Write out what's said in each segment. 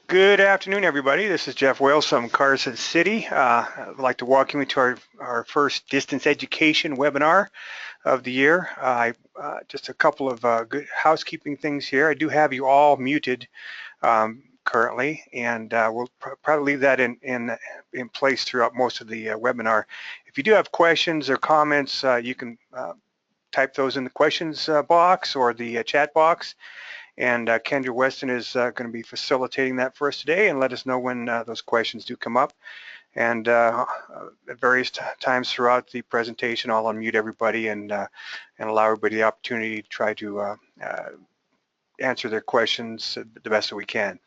Good afternoon, everybody. This is Jeff Wales from Carson City. I'd like to welcome you to our first distance education webinar of the year. Just a couple of good housekeeping things here. I do have you all muted currently, and we'll probably leave that in place throughout most of the webinar. If you do have questions or comments, you can type those in the questions box or the chat box. And Kendra Weston is going to be facilitating that for us today and let us know when those questions do come up. And at various times throughout the presentation, I'll unmute everybody and allow everybody the opportunity to try to answer their questions the best that we can.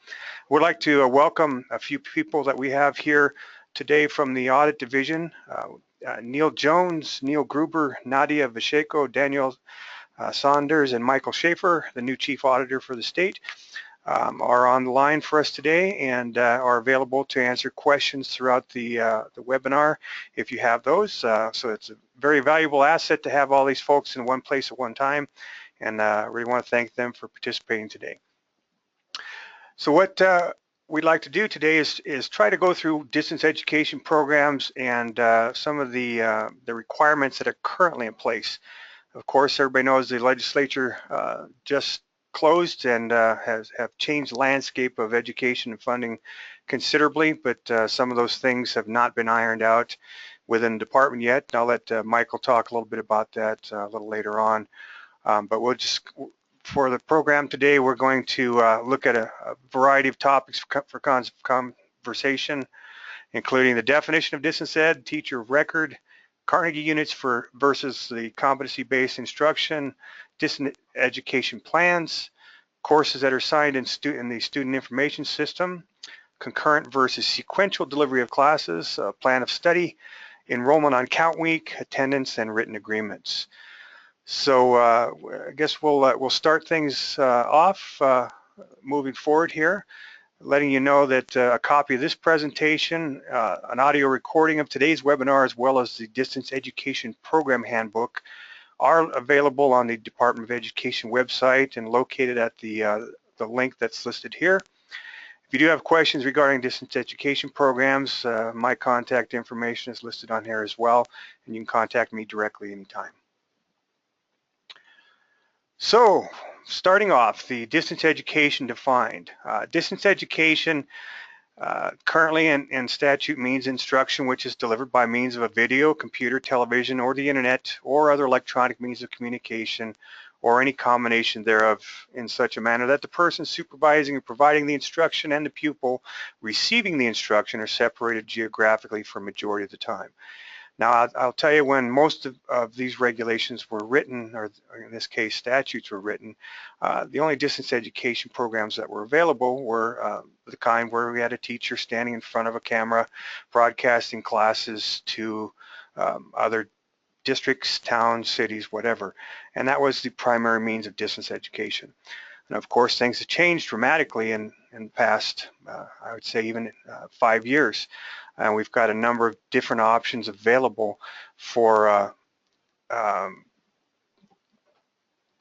We'd like to welcome a few people that we have here today from the audit division. Neil Jones, Neil Gruber, Nadia Vasheko, Daniel Saunders, and Michael Schaefer, the new chief auditor for the state, are on the line for us today and are available to answer questions throughout the webinar if you have those. So it's a very valuable asset to have all these folks in one place at one time, and I really want to thank them for participating today. So what we'd like to do today is try to go through distance education programs and some of the requirements that are currently in place. Of course, everybody knows the legislature just closed and have changed the landscape of education and funding considerably, but some of those things have not been ironed out within the department yet. I'll let Michael talk a little bit about that a little later on. But we'll just, for the program today, we're going to look at a variety of topics for conversation, including the definition of distance ed, teacher of record, Carnegie units versus the competency-based instruction, distance education plans, courses that are assigned in the student information system, concurrent versus sequential delivery of classes, plan of study, enrollment on count week, attendance, and written agreements. So I guess we'll start things off moving forward here, letting you know that a copy of this presentation, an audio recording of today's webinar, as well as the Distance Education Program Handbook are available on the Department of Education website and located at the link that's listed here. If you do have questions regarding distance education programs, my contact information is listed on here as well, and you can contact me directly anytime. So, starting off, the distance education defined. Distance education currently in statute means instruction which is delivered by means of a video, computer, television, or the internet, or other electronic means of communication, or any combination thereof in such a manner that the person supervising and providing the instruction and the pupil receiving the instruction are separated geographically for a majority of the time. Now, I'll tell you, when most of these regulations were written, or in this case, statutes were written, the only distance education programs that were available were the kind where we had a teacher standing in front of a camera, broadcasting classes to other districts, towns, cities, whatever. And that was the primary means of distance education. And of course, things have changed dramatically in the past, I would say even 5 years. And we've got a number of different options available for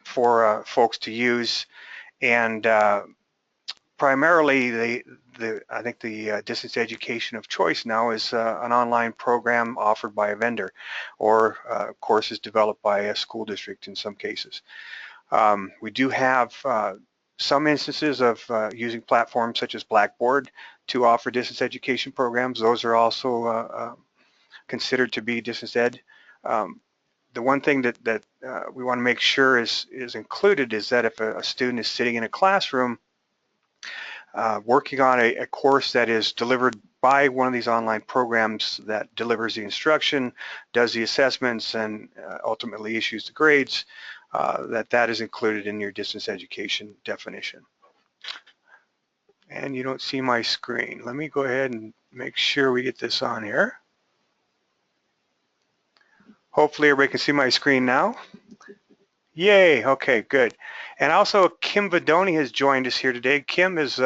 folks to use, and primarily I think the distance education of choice now is an online program offered by a vendor, or courses developed by a school district in some cases. We do have some instances of using platforms such as Blackboard to offer distance education programs. Those are also considered to be distance ed. The one thing that we want to make sure is included is that if a student is sitting in a classroom working on a course that is delivered by one of these online programs that delivers the instruction, does the assessments, and ultimately issues the grades, that is included in your distance education definition. And you don't see my screen. Let me go ahead and make sure we get this on here. Hopefully everybody can see my screen now. Yay, okay, good. And also Kim Vidoni has joined us here today. Kim is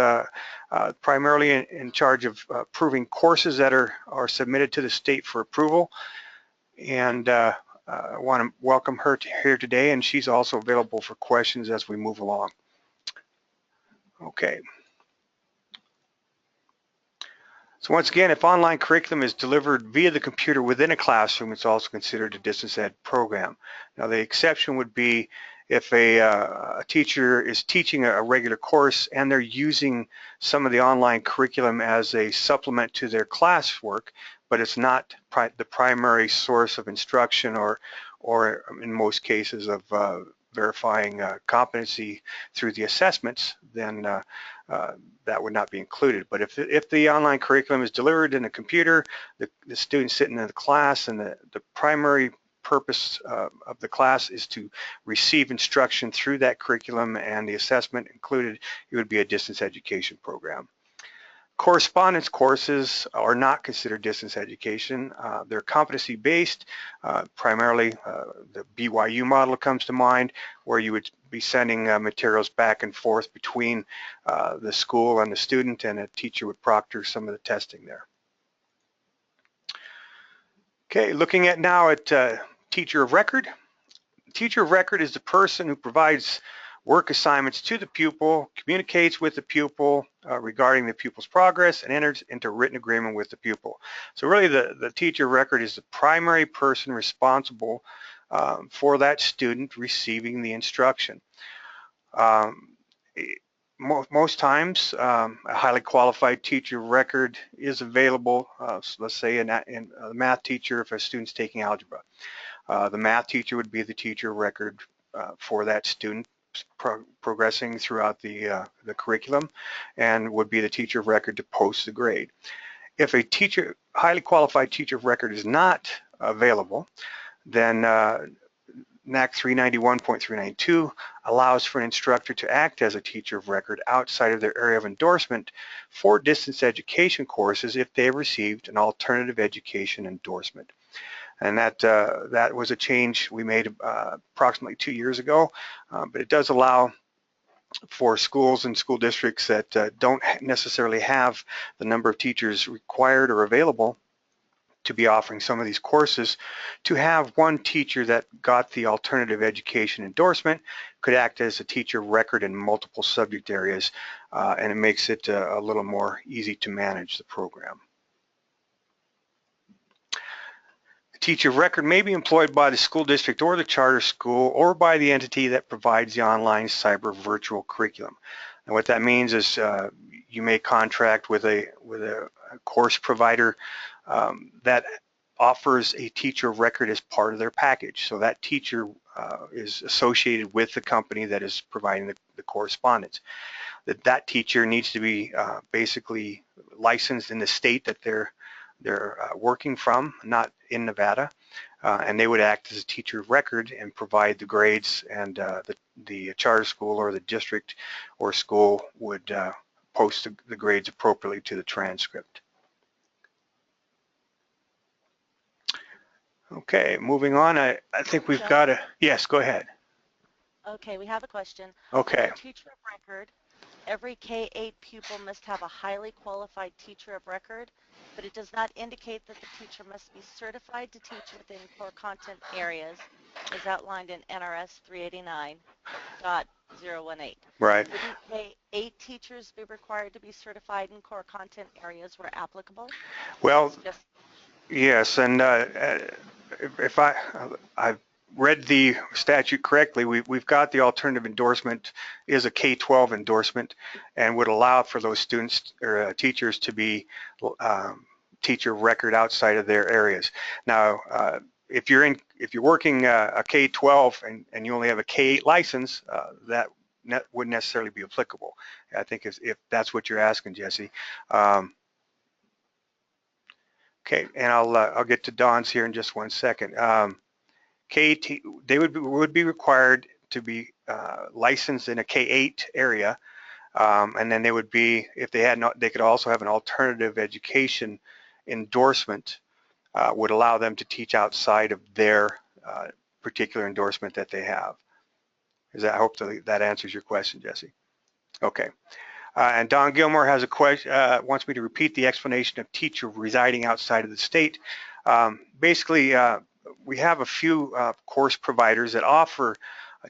primarily in charge of approving courses that are submitted to the state for approval. And I want to welcome her here today, and she's also available for questions as we move along. Okay. So once again, if online curriculum is delivered via the computer within a classroom, it's also considered a distance ed program. Now the exception would be if a teacher is teaching a regular course and they're using some of the online curriculum as a supplement to their classwork, but it's not the primary source of instruction or in most cases of verifying competency through the assessments, then that would not be included. But if the online curriculum is delivered in a computer, the student's sitting in the class and the primary purpose of the class is to receive instruction through that curriculum and the assessment included, it would be a distance education program. Correspondence courses are not considered distance education. They're competency-based. Primarily, the BYU model comes to mind, where you would be sending materials back and forth between the school and the student, and a teacher would proctor some of the testing there. Okay, looking at now at teacher of record. Teacher of record is the person who provides work assignments to the pupil, communicates with the pupil regarding the pupil's progress, and enters into written agreement with the pupil. So really the teacher of record is the primary person responsible for that student receiving the instruction. Most times a highly qualified teacher of record is available, so let's say a math teacher if a student's taking algebra. The math teacher would be the teacher of record for that student progressing throughout the curriculum, and would be the teacher of record to post the grade. If a highly qualified teacher of record is not available, then NAC 391.392 allows for an instructor to act as a teacher of record outside of their area of endorsement for distance education courses if they have received an alternative education endorsement. And that was a change we made approximately 2 years ago, but it does allow for schools and school districts that don't necessarily have the number of teachers required or available to be offering some of these courses to have one teacher that got the alternative education endorsement could act as a teacher of record in multiple subject areas, and it makes it a little more easy to manage the program. Teacher of record may be employed by the school district or the charter school or by the entity that provides the online cyber virtual curriculum. And what that means is you may contract with a course provider that offers a teacher of record as part of their package. So that teacher is associated with the company that is providing the correspondence. That teacher needs to be basically licensed in the state that they're working from, not in Nevada, and they would act as a teacher of record and provide the grades, and the charter school or the district or school would post the grades appropriately to the transcript. Okay, moving on. I think we've got a, yes, go ahead. Okay, we have a question. Okay. Teacher of record, every K-8 pupil must have a highly qualified teacher of record, but it does not indicate that the teacher must be certified to teach within core content areas as outlined in NRS 389.018. Right. Wouldn't K-8 teachers be required to be certified in core content areas where applicable? Well, yes, and if I've read the statute correctly, we've got the alternative endorsement is a K-12 endorsement and would allow for those students or teachers to be teacher of record outside of their areas. Now, if you're working a K-12 and you only have a K-8 license, that wouldn't necessarily be applicable. I think if that's what you're asking, Jesse. Okay, and I'll get to Don's here in just one second. They would be required to be licensed in a K-8 area, and then they would be, if they had not, they could also have an alternative education endorsement, would allow them to teach outside of their particular endorsement that they have. I hope that answers your question, Jesse. Okay. And Don Gilmore has a question, wants me to repeat the explanation of teacher residing outside of the state. Basically, we have a few course providers that offer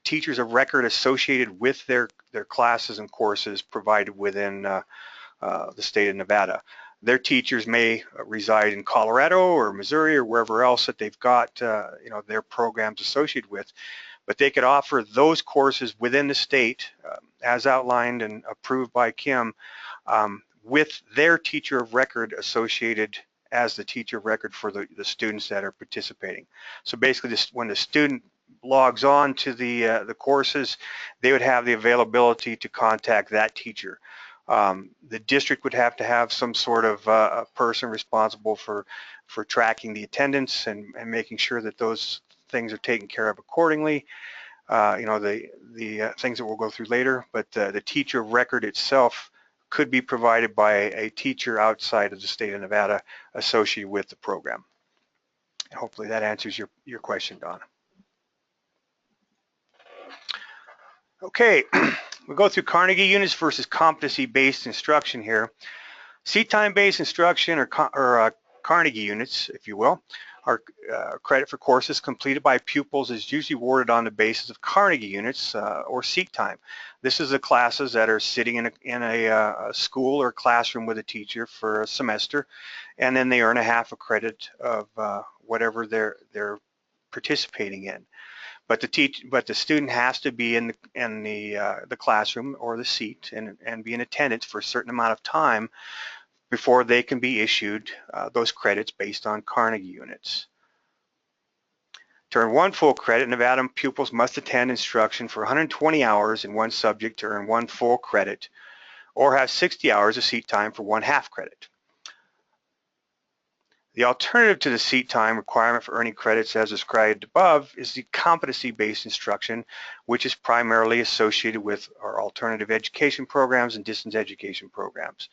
teachers of record associated with their classes and courses provided within the state of Nevada. their teachers may reside in Colorado or Missouri or wherever else that they've got their programs associated with, but they could offer those courses within the state as outlined and approved by Kim with their teacher of record associated as the teacher of record for the students that are participating. So basically, when the student logs on to the courses, they would have the availability to contact that teacher. The district would have to have some sort of a person responsible for tracking the attendance and making sure that those things are taken care of accordingly. The things that we'll go through later, but the teacher of record itself could be provided by a teacher outside of the state of Nevada associated with the program. Hopefully that answers your question, Donna. Okay, we'll go through Carnegie units versus competency-based instruction here. Seat time-based instruction or Carnegie units, if you will, are credit for courses completed by pupils is usually awarded on the basis of Carnegie units or seat time. This is the classes that are sitting in a school or classroom with a teacher for a semester, and then they earn a half a credit of whatever they're participating in. But the student has to be in the classroom or the seat and be in attendance for a certain amount of time before they can be issued those credits based on Carnegie units. To earn one full credit, Nevada pupils must attend instruction for 120 hours in one subject to earn one full credit, or have 60 hours of seat time for one half credit. The alternative to the seat time requirement for earning credits as described above is the competency-based instruction, which is primarily associated with our alternative education programs and distance education programs.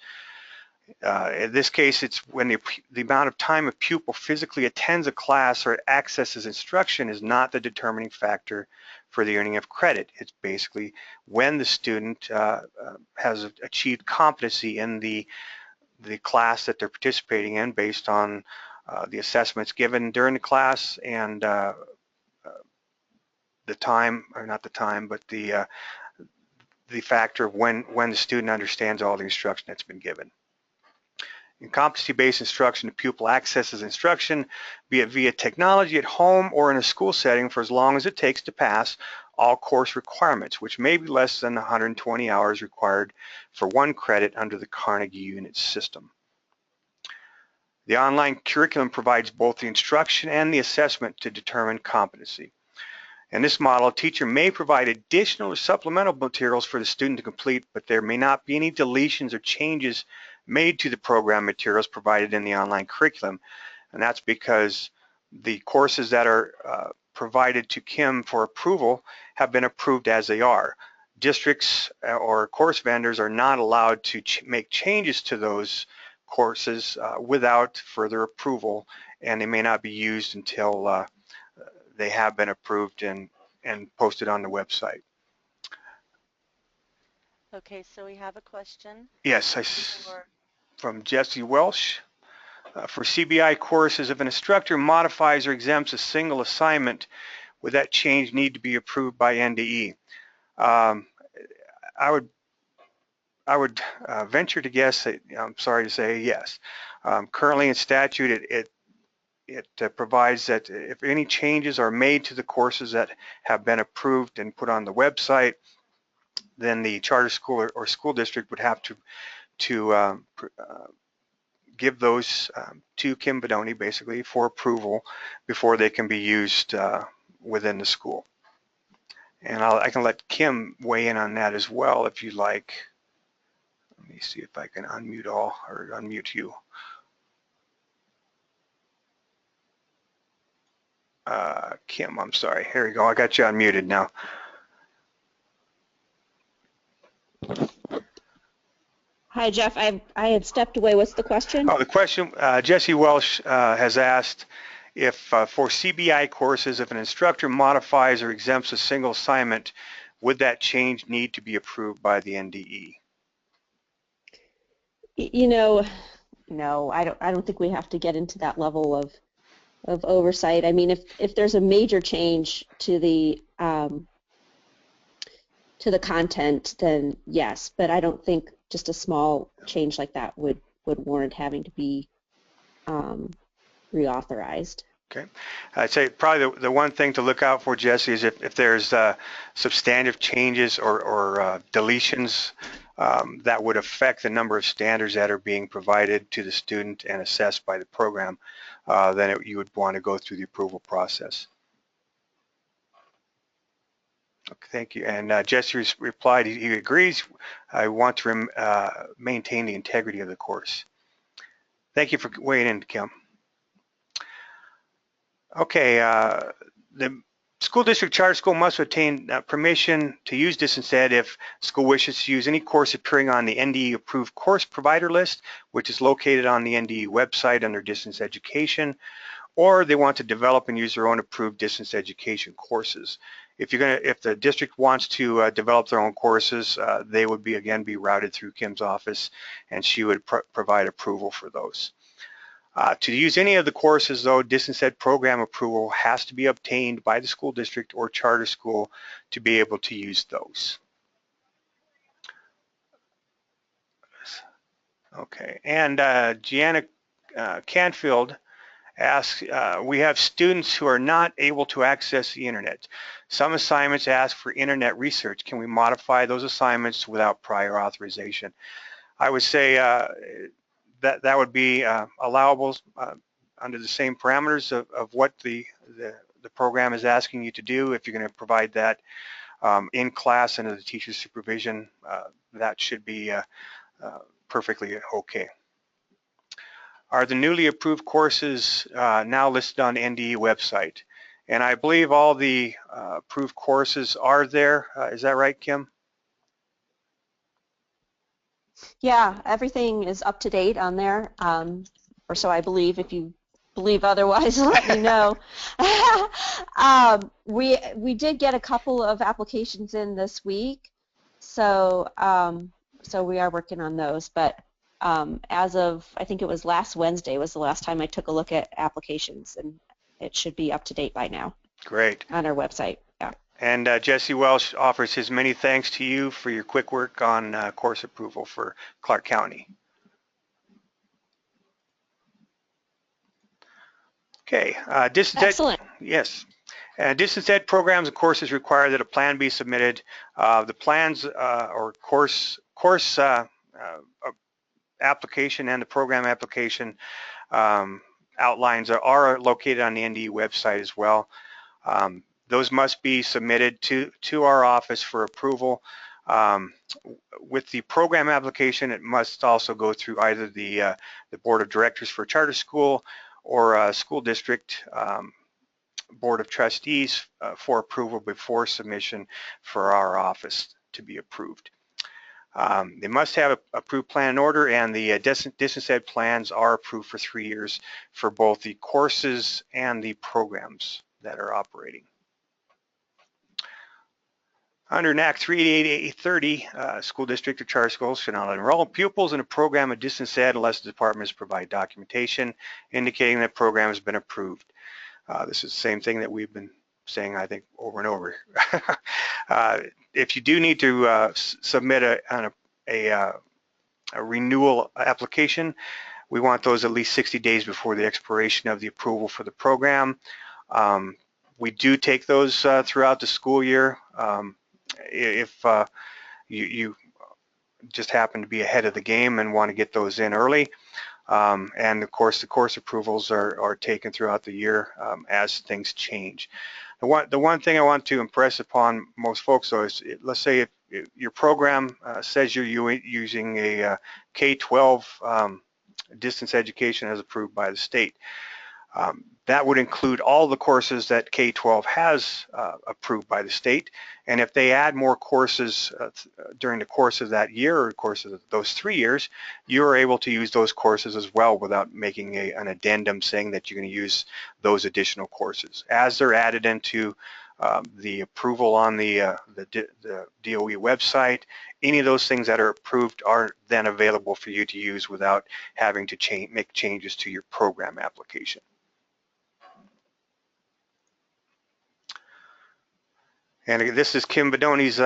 In this case, it's when the amount of time a pupil physically attends a class or accesses instruction is not the determining factor for the earning of credit. It's basically when the student has achieved competency in the class that they're participating in based on the assessments given during the class and the time, or not the time, but the factor of when the student understands all the instruction that's been given. In competency-based instruction, the pupil accesses instruction, be it via technology at home or in a school setting, for as long as it takes to pass all course requirements, which may be less than 120 hours required for one credit under the Carnegie unit system. The online curriculum provides both the instruction and the assessment to determine competency. In this model, a teacher may provide additional or supplemental materials for the student to complete, but there may not be any deletions or changes made to the program materials provided in the online curriculum. And that's because the courses that are provided to Kim for approval have been approved as they are. Districts or course vendors are not allowed to make changes to those courses without further approval, and they may not be used until they have been approved and posted on the website. Okay, so we have a question. Yes, from Jesse Welsh. For CBI courses, if an instructor modifies or exempts a single assignment, would that change need to be approved by NDE? I would venture to guess that, I'm sorry to say, yes. Currently in statute, it provides that if any changes are made to the courses that have been approved and put on the website, then the charter school or school district would have to give those to Kim Bedoni basically for approval before they can be used within the school. And I can let Kim weigh in on that as well if you'd like. Let me see if I can unmute all or unmute you. Kim, I'm sorry. Here we go. I got you unmuted now. Hi, Jeff. I had stepped away. What's the question? Oh, the question, Jesse Welsh has asked if for CBI courses, if an instructor modifies or exempts a single assignment, would that change need to be approved by the NDE? You know, no, I don't think we have to get into that level of oversight. I mean, if there's a major change to the content, then yes, but I don't think just a small change like that would would warrant having to be reauthorized. Okay. I'd say probably the one thing to look out for, Jesse, is if there's substantive changes or deletions that would affect the number of standards that are being provided to the student and assessed by the program, then you would want to go through the approval process. Okay, thank you. And Jesse replied, he agrees. I want to maintain the integrity of the course. Thank you for weighing in, Kim. Okay, the school district charter school must obtain permission to use Distance Ed if school wishes to use any course appearing on the NDE approved course provider list, which is located on the NDE website under Distance Education, or they want to develop and use their own approved distance education courses. If the district wants to develop their own courses, they would be routed through Kim's office, and she would provide approval for those. To use any of the courses, though, Distance Ed program approval has to be obtained by the school district or charter school to be able to use those. Okay, and Gianna Canfield asks, we have students who are not able to access the internet. Some assignments ask for internet research. Can we modify those assignments without prior authorization? I would say that would be allowable under the same parameters of what the program is asking you to do. If you're going to provide that in class under the teacher's supervision, that should be perfectly okay. Are the newly approved courses now listed on the NDE website? And I believe all the approved courses are there. Is that right, Kim? Yeah, everything is up to date on there, or so I believe. If you believe otherwise, let me know. We did get a couple of applications in this week, so so we are working on those. But as of, I think it was last Wednesday was the last time I took a look at applications, and it should be up to date by now. Great. On our website. Yeah. And Jesse Welsh offers his many thanks to you for your quick work on course approval for Clark County. Okay, Distance Ed. Excellent. Yes. Distance Ed programs and courses require that a plan be submitted. The plans or course application and the program application outlines are located on the NDE website as well. Those must be submitted to our office for approval. With the program application, it must also go through either the Board of Directors for charter school or school district Board of Trustees for approval before submission for our office to be approved. They must have an approved plan in order, and the Distance Ed plans are approved for 3 years for both the courses and the programs that are operating. Under NAC 38830, school district or charter schools should not enroll pupils in a program of Distance Ed unless the department has provided documentation indicating that program has been approved. This is the same thing that we've been saying, I think, over and over. If you do need to submit a renewal application, we want those at least 60 days before the expiration of the approval for the program. We do take those throughout the school year. If you just happen to be ahead of the game and want to get those in early. And of course, the course approvals are taken throughout the year as things change. The one thing I want to impress upon most folks, though, is let's say if your program says you're using a K-12 distance education as approved by the state. That would include all the courses that K-12 has approved by the state. And if they add more courses during the course of that year or course of those 3 years, you're able to use those courses as well without making an addendum saying that you're going to use those additional courses. As they're added into the approval on the DOE website, any of those things that are approved are then available for you to use without having to make changes to your program application. And this is Kim Bedoni's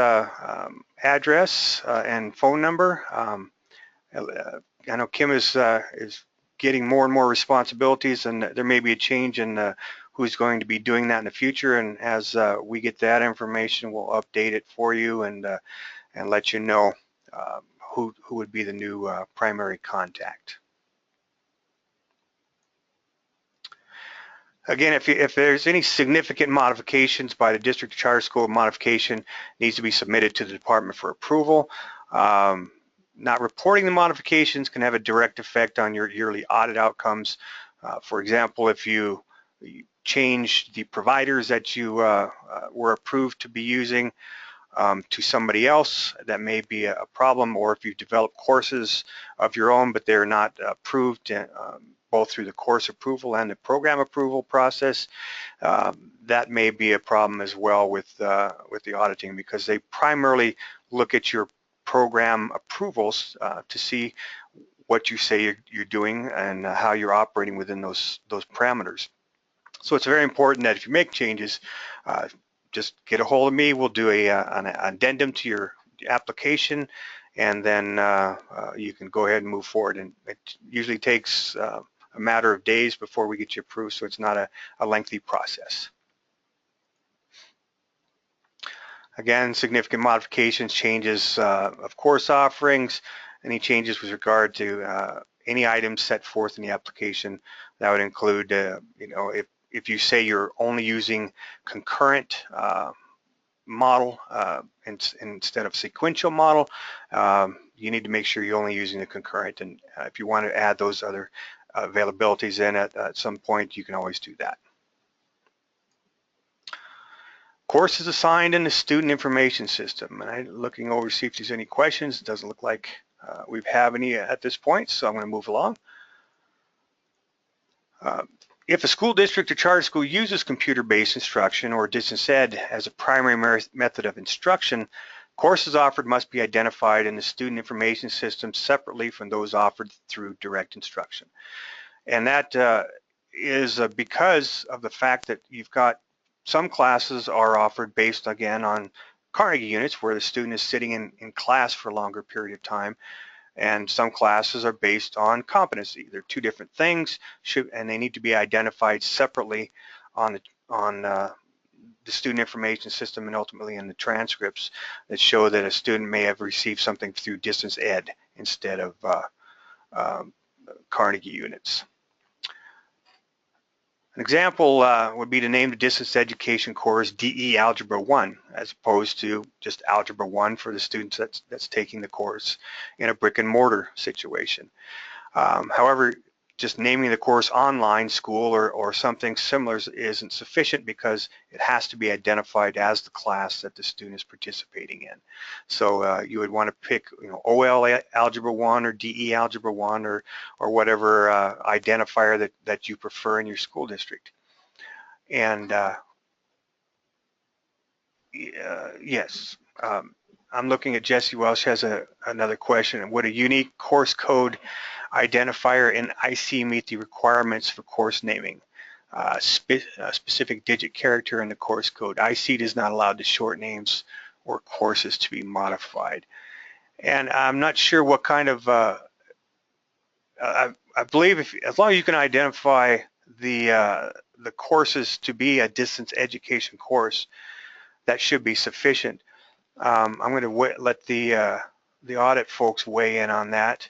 address and phone number. I know Kim is getting more and more responsibilities, and there may be a change in who's going to be doing that in the future. And as we get that information, we'll update it for you and let you know who would be the new primary contact. Again, if there's any significant modifications by the district or charter school, modification needs to be submitted to the department for approval. Not reporting the modifications can have a direct effect on your yearly audit outcomes. For example, if you change the providers that you were approved to be using to somebody else, that may be a problem, or if you develop courses of your own but they're not approved both through the course approval and the program approval process, that may be a problem as well with the auditing, because they primarily look at your program approvals to see what you say you're doing and how you're operating within those parameters. So it's very important that if you make changes, just get a hold of me. We'll do an addendum to your application, and then you can go ahead and move forward. And it usually takes a matter of days before we get you approved, so it's not a lengthy process. Again, significant modifications, changes of course offerings, any changes with regard to any items set forth in the application. That would include, you know, if you say you're only using concurrent model instead of sequential model, you need to make sure you're only using the concurrent. And if you want to add those other availabilities in at some point, you can always do that. Courses assigned in the student information system. And I'm looking over to see if there's any questions. It doesn't look like we have any at this point, so I'm going to move along. If a school district or charter school uses computer-based instruction or distance ed as a primary method of instruction, courses offered must be identified in the student information system separately from those offered through direct instruction. And that is because of the fact that you've got some classes are offered based, again, on Carnegie units, where the student is sitting in class for a longer period of time, and some classes are based on competency. They're two different things, and they need to be identified separately on the student information system and ultimately in the transcripts that show that a student may have received something through distance ed instead of Carnegie units. An example would be to name the distance education course DE Algebra 1, as opposed to just Algebra 1 for the students that's taking the course in a brick and mortar situation. However, just naming the course online school or something similar isn't sufficient, because it has to be identified as the class that the student is participating in. So you would want to pick, you know, OL Algebra 1 or DE Algebra 1 or whatever identifier that you prefer in your school district. And yes, I'm looking at Jesse Welsh has another question. Would a unique course code identifier in IC meet the requirements for course naming? Specific digit character in the course code. IC is not allowed to short names or courses to be modified. And I'm not sure what kind of, I believe as long as you can identify the courses to be a distance education course, that should be sufficient. I'm going to let the audit folks weigh in on that.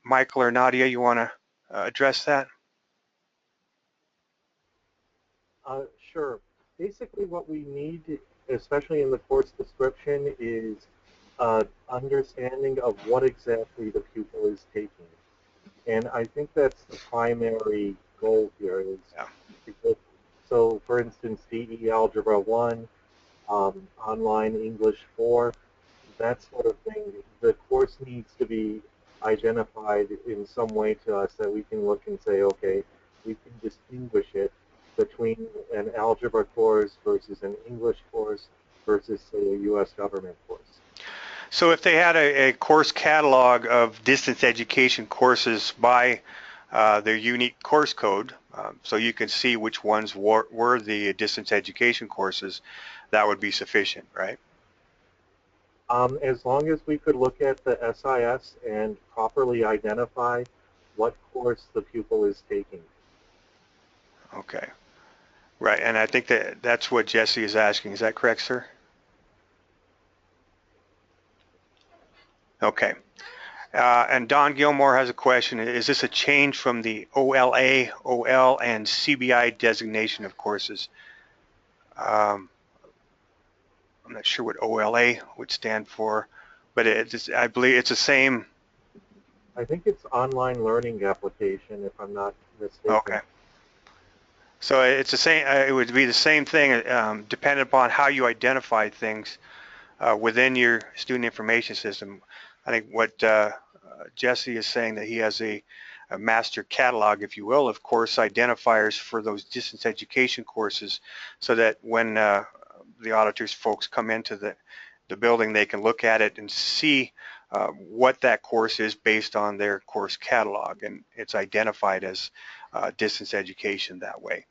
Michael or Nadia, you want to address that? Sure. Basically what we need, especially in the course description, is understanding of what exactly the pupil is taking. And I think that's the primary goal here. Because, so for instance, DE Algebra 1, online English 4, that sort of thing, the course needs to be identified in some way to us that we can look and say, okay, we can distinguish it between an algebra course versus an English course versus, say, a U.S. government course. So if they had a course catalog of distance education courses by their unique course code, so you can see which ones were the distance education courses, that would be sufficient, right? As long as we could look at the SIS and properly identify what course the pupil is taking. Okay. Right, and I think that's what Jesse is asking. Is that correct, sir? Okay. And Don Gilmore has a question. Is this a change from the OLA, OL, and CBI designation of courses? I'm not sure what OLA would stand for, but I believe it's the same. I think it's online learning application, if I'm not mistaken. Okay. So it's the same. It would be the same thing, depending upon how you identify things within your student information system. I think what Jesse is saying, that he has a master catalog, if you will, of course identifiers for those distance education courses, so that when the auditors folks come into the building, they can look at it and see what that course is based on their course catalog, and it's identified as distance education that way.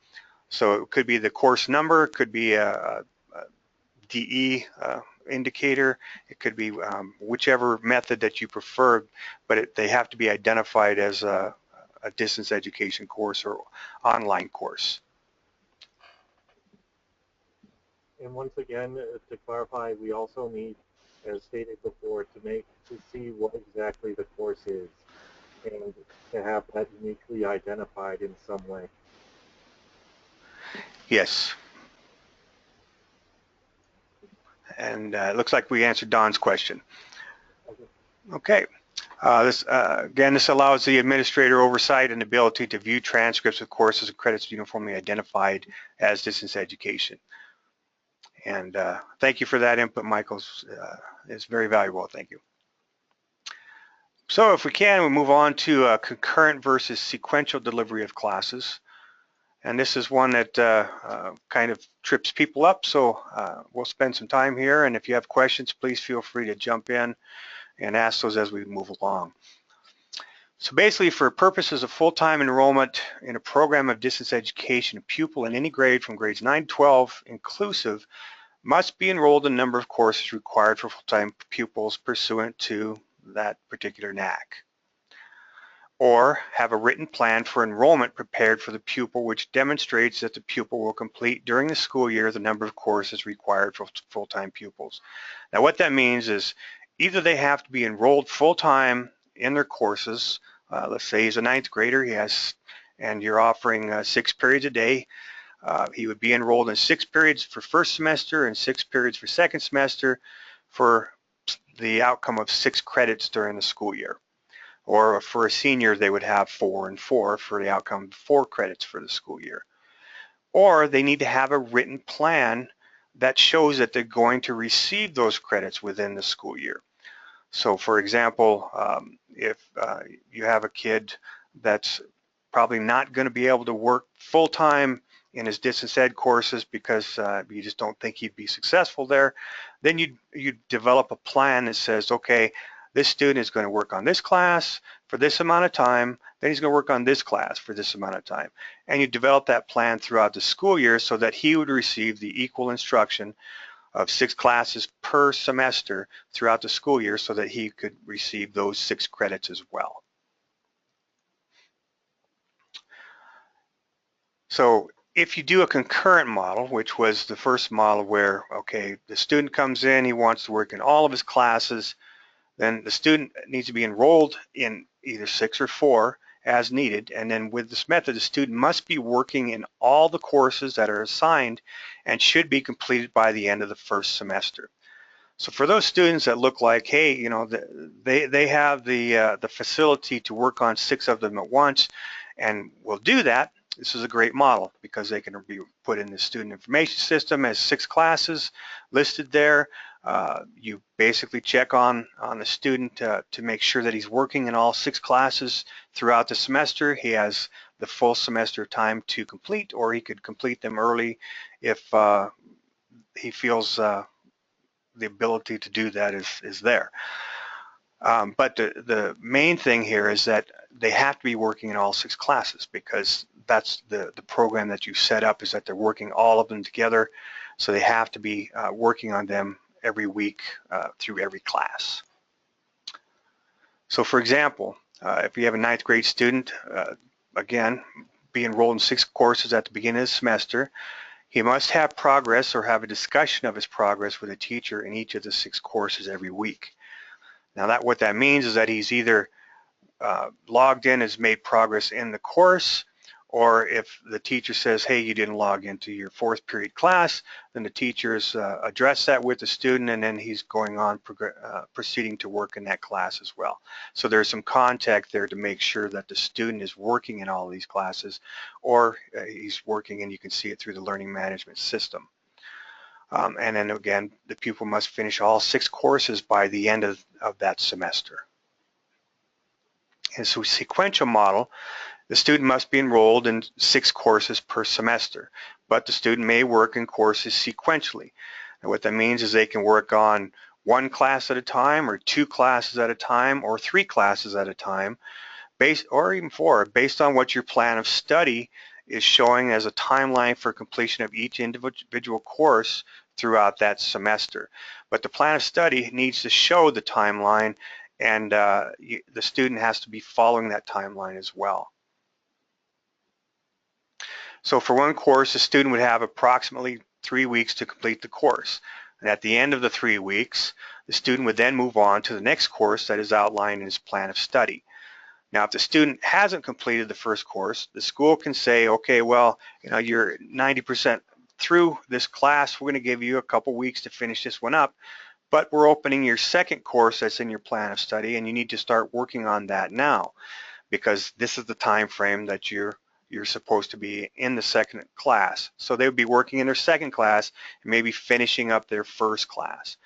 So it could be the course number, it could be a DE indicator, it could be whichever method that you prefer, but they have to be identified as a distance education course or online course. And once again, to clarify, we also need, as stated before, to see what exactly the course is and to have that uniquely identified in some way. Yes. And it looks like we answered Don's question. Okay. Again, this allows the administrator oversight and ability to view transcripts of courses and credits uniformly identified as distance education. And thank you for that input, Michael. It's very valuable. Thank you. So if we can, we move on to concurrent versus sequential delivery of classes. And this is one that kind of trips people up, so we'll spend some time here. And if you have questions, please feel free to jump in and ask those as we move along. So basically, for purposes of full-time enrollment in a program of distance education, a pupil in any grade from grades 9 to 12 inclusive must be enrolled in a number of courses required for full-time pupils pursuant to that particular NAC, or have a written plan for enrollment prepared for the pupil which demonstrates that the pupil will complete during the school year the number of courses required for full-time pupils. Now what that means is either they have to be enrolled full-time in their courses. Let's say he's a 9th grader, and you're offering 6 periods a day. He would be enrolled in 6 periods for first semester and 6 periods for second semester for the outcome of 6 credits during the school year. Or for a senior, they would have 4 and 4 for the outcome of 4 credits for the school year. Or they need to have a written plan that shows that they're going to receive those credits within the school year. So for example, if you have a kid that's probably not going to be able to work full-time in his distance ed courses because you just don't think he'd be successful there, then you develop a plan that says, okay, this student is going to work on this class for this amount of time, then he's going to work on this class for this amount of time. And you develop that plan throughout the school year so that he would receive the equal instruction of 6 classes per semester throughout the school year so that he could receive those 6 credits as well. So if you do a concurrent model, which was the first model where, okay, the student comes in, he wants to work in all of his classes, then the student needs to be enrolled in either 6 or 4 as needed, and then with this method, the student must be working in all the courses that are assigned and should be completed by the end of the first semester. So for those students that look like, hey, you know, they have the facility to work on 6 of them at once and will do that, this is a great model because they can be put in the student information system as 6 classes listed there. You basically check on the student to make sure that he's working in all 6 classes throughout the semester. He has the full semester time to complete, or he could complete them early if he feels the ability to do that is there. But the main thing here is that they have to be working in all 6 classes because that's the program that you set up, is that they're working all of them together. So they have to be working on them every week through every class. So for example, if you have a 9th grade student, again, be enrolled in 6 courses at the beginning of the semester, he must have progress or have a discussion of his progress with a teacher in each of the 6 courses every week. Now what that means is that he's either logged in, has made progress in the course, or if the teacher says, hey, you didn't log into your 4th period class, then the teachers address that with the student, and then he's going on proceeding to work in that class as well. So there's some contact there to make sure that the student is working in all these classes, or he's working, and you can see it through the learning management system. And then again, the pupil must finish all 6 courses by the end of that semester. In a sequential model, the student must be enrolled in 6 courses per semester, but the student may work in courses sequentially. And what that means is they can work on 1 class at a time, or 2 classes at a time, or 3 classes at a time, or even 4, based on what your plan of study is showing as a timeline for completion of each individual course throughout that semester. But the plan of study needs to show the timeline, and the student has to be following that timeline as well. So for 1 course, the student would have approximately 3 weeks to complete the course. And at the end of the 3 weeks, the student would then move on to the next course that is outlined in his plan of study. Now, if the student hasn't completed the first course, the school can say, okay, well, you're 90% through this class. We're going to give you a couple weeks to finish this one up, but we're opening your 2nd course that's in your plan of study, and you need to start working on that now, because this is the time frame that you're supposed to be in the 2nd class. So they would be working in their 2nd class and maybe finishing up their 1st class.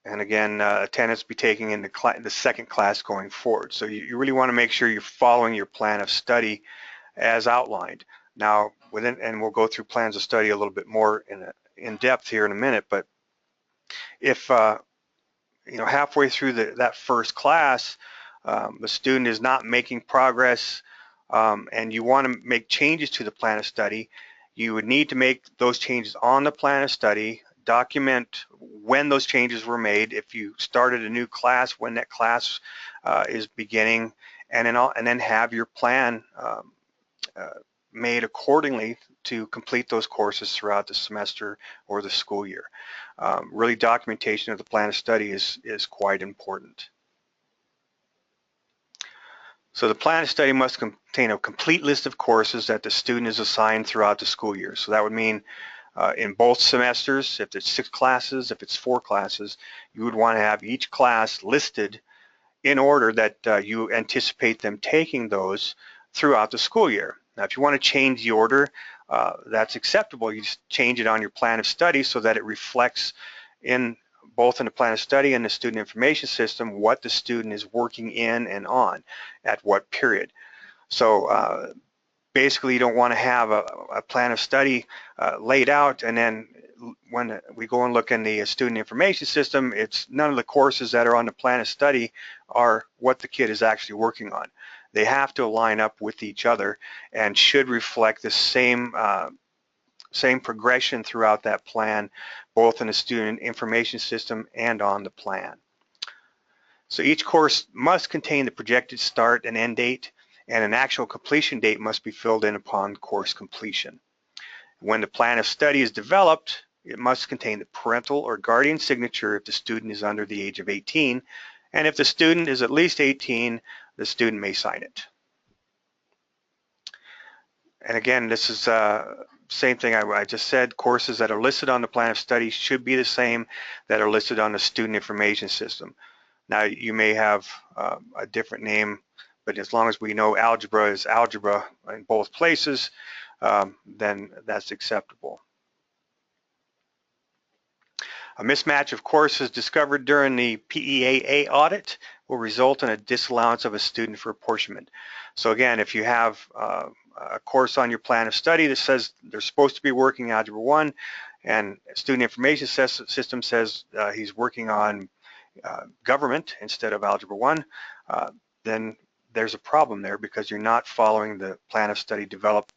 And again, attendance be taking in the 2nd class going forward. So you really want to make sure you're following your plan of study as outlined. Now, and we'll go through plans of study a little bit more in depth here in a minute, but if halfway through that 1st class, the student is not making progress, and you want to make changes to the plan of study, you would need to make those changes on the plan of study, document when those changes were made, if you started a new class, when that class is beginning, and then have your plan made accordingly to complete those courses throughout the semester or the school year. Really, documentation of the plan of study is quite important. So the plan of study must contain a complete list of courses that the student is assigned throughout the school year. So that would mean in both semesters, if it's 6 classes, if it's 4 classes, you would want to have each class listed in order that you anticipate them taking those throughout the school year. Now, if you want to change the order, that's acceptable. You just change it on your plan of study so that it reflects both in the plan of study and the student information system what the student is working in and on at what period. So basically, you don't want to have a plan of study laid out, and then when we go and look in the student information system, it's none of the courses that are on the plan of study are what the kid is actually working on. They have to line up with each other and should reflect the same progression throughout that plan, both in the student information system and on the plan. So each course must contain the projected start and end date, and an actual completion date must be filled in upon course completion. When the plan of study is developed, it must contain the parental or guardian signature if the student is under the age of 18, and if the student is at least 18, the student may sign it. And again, this is same thing I just said. Courses that are listed on the plan of study should be the same that are listed on the student information system. Now, you may have a different name, but as long as we know algebra is algebra in both places, then that's acceptable. A mismatch of courses discovered during the PEAA audit will result in a disallowance of a student for apportionment. So again, if you have a course on your plan of study that says they're supposed to be working Algebra 1, and student information system says he's working on government instead of Algebra 1, then there's a problem there because you're not following the plan of study developed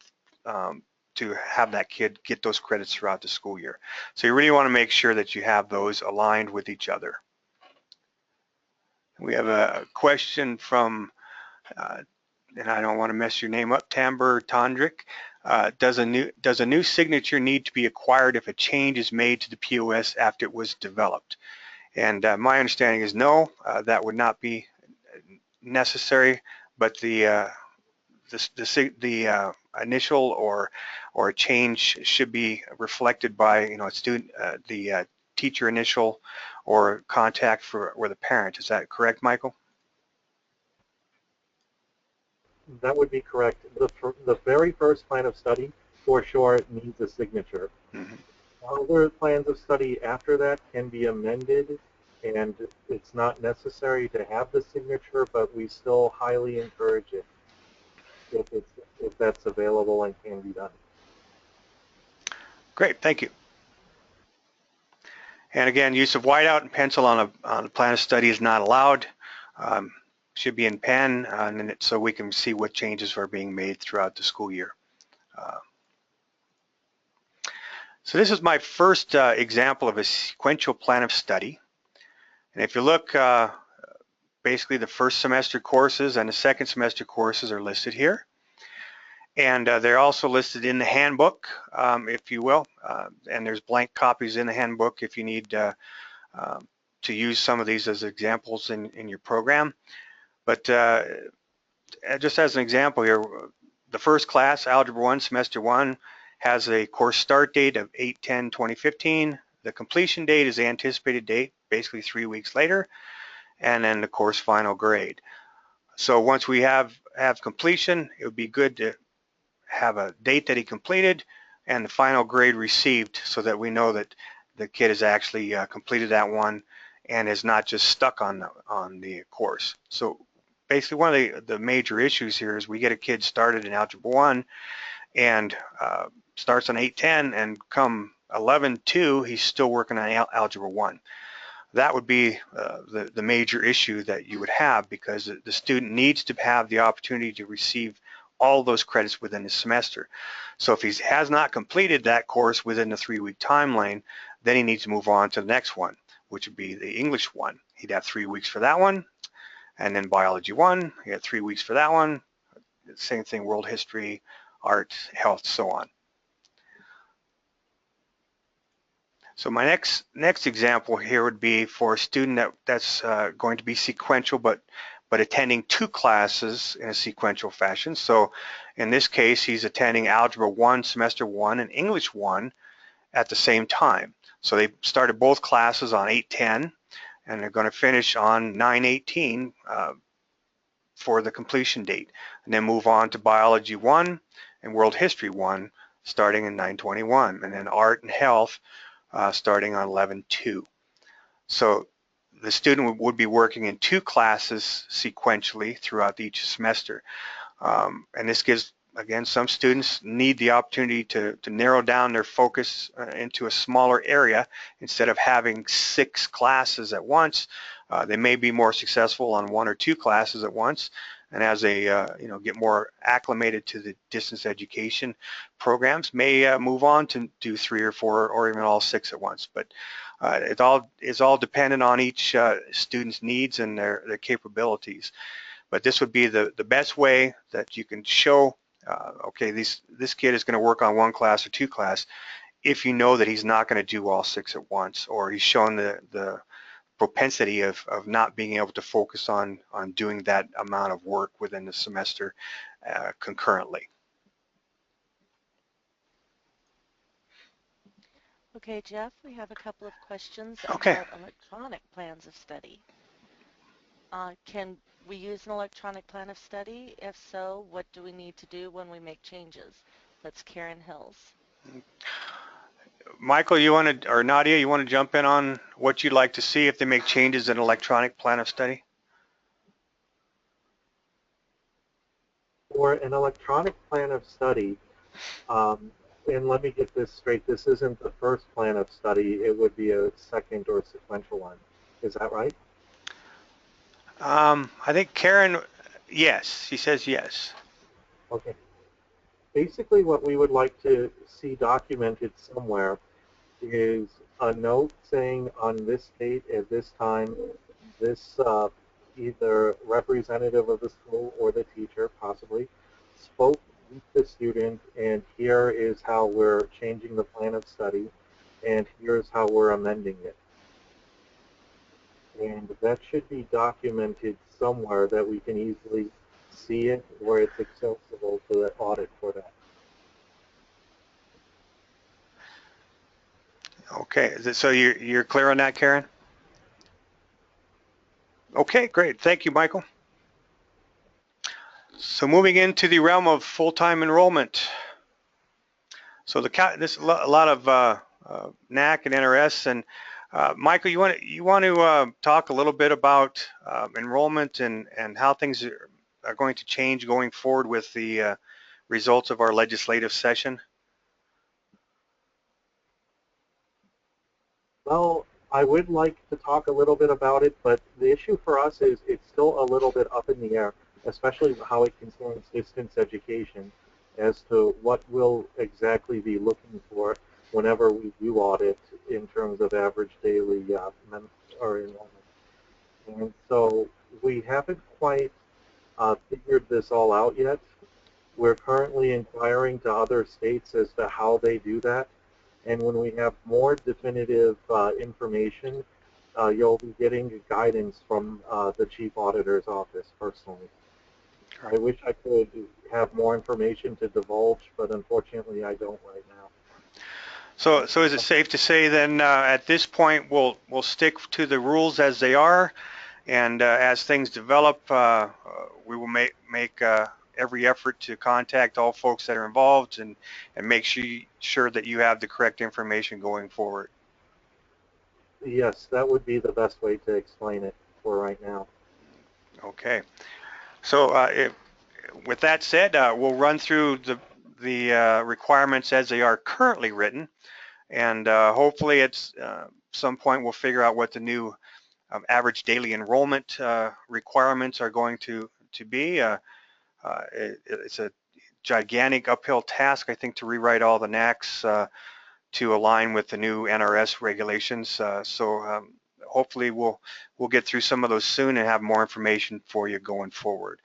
to have that kid get those credits throughout the school year. So you really want to make sure that you have those aligned with each other. We have a question from, and I don't want to mess your name up, Tamber Tondrick. Does a new signature need to be acquired if a change is made to the POS after it was developed? And my understanding is no, that would not be necessary, but the initial or change should be reflected by a student, the teacher initial or contact with a parent. Is that correct, Michael? That would be correct. The very first plan of study, for sure, needs a signature. Mm-hmm. Other plans of study after that can be amended, and it's not necessary to have the signature, but we still highly encourage it if that's available and can be done. Great, thank you. And again, use of whiteout and pencil on a plan of study is not allowed. Should be in pen, so we can see what changes are being made throughout the school year. So this is my first example of a sequential plan of study. And if you look, basically the first semester courses and the second semester courses are listed here. And they're also listed in the handbook, if you will. And there's blank copies in the handbook if you need to use some of these as examples in your program. But just as an example here, the first class, Algebra 1, Semester 1, has a course start date of 8/10/2015. The completion date is the anticipated date, basically 3 weeks later, and then the course final grade. So once we have completion, it would be good to have a date that he completed and the final grade received so that we know that the kid has actually completed that one and is not just stuck on the course. So basically one of the major issues here is we get a kid started in Algebra 1 and starts on 8/10 and come 11/2 he's still working on Algebra 1. That would be the major issue that you would have, because the student needs to have the opportunity to receive all those credits within the semester. So if he has not completed that course within the 3-week timeline, then he needs to move on to the next one, which would be the English one. He'd have 3 weeks for that one, and then Biology 1, he had 3 weeks for that one. Same thing, World History, Art, Health, so on. So my next example here would be for a student that's going to be sequential, but attending 2 classes in a sequential fashion. So in this case, he's attending Algebra 1, Semester 1, and English 1 at the same time. So they started both classes on 8/10, and they're going to finish on 9/18 for the completion date, and then move on to Biology 1 and World History 1 starting in 9/21, and then Art and Health starting on 11/2. So the student would be working in 2 classes sequentially throughout each semester. And this gives, again, some students need the opportunity to narrow down their focus into a smaller area instead of having 6 classes at once. They may be more successful on 1 or 2 classes at once, and as they get more acclimated to the distance education programs, may move on to do 3 or 4 or even all 6 at once. But it is all dependent on each student's needs and their capabilities. But this would be the best way that you can show, okay, this kid is going to work on 1 class or 2 class if you know that he's not going to do all 6 at once, or he's shown the propensity of not being able to focus on doing that amount of work within the semester concurrently. Okay, Jeff, we have a couple of questions Okay. about electronic plans of study. Can we use an electronic plan of study? If so, what do we need to do when we make changes? That's Karen Hills. Michael, or Nadia, you want to jump in on what you'd like to see if they make changes in electronic plan of study? For an electronic plan of study, and let me get this straight, this isn't the first plan of study, it would be a second or sequential one. Is that right? I think Karen, yes, she says yes. Okay. Basically, what we would like to see documented somewhere is a note saying on this date at this time, this either representative of the school or the teacher, possibly, spoke with the student, and here is how we're changing the plan of study, and here's how we're amending it. And that should be documented somewhere that we can easily see it, where it's accessible to the audit for that. Okay, so you're clear on that, Karen? Okay, great. Thank you, Michael. So moving into the realm of full-time enrollment. So this a lot of NAC and NRS, and Michael, you want to talk a little bit about enrollment and how things are going to change going forward with the results of our legislative session? Well, I would like to talk a little bit about it, but the issue for us is it's still a little bit up in the air, especially how it concerns distance education, as to what we'll exactly be looking for whenever we do audit in terms of average daily or enrollment. And so we haven't quite figured this all out yet. We're currently inquiring to other states as to how they do that. And when we have more definitive information, you'll be getting guidance from the Chief Auditor's Office personally. I wish I could have more information to divulge, but unfortunately I don't right now. So is it safe to say then at this point we'll stick to the rules as they are, and as things develop, we will make every effort to contact all folks that are involved and make sure that you have the correct information going forward? Yes, that would be the best way to explain it for right now. Okay. So with that said, we'll run through the requirements as they are currently written, and hopefully at some point we'll figure out what the new average daily enrollment requirements are going to be. It's a gigantic uphill task, I think, to rewrite all the NACs to align with the new NRS regulations. Hopefully we'll get through some of those soon and have more information for you going forward.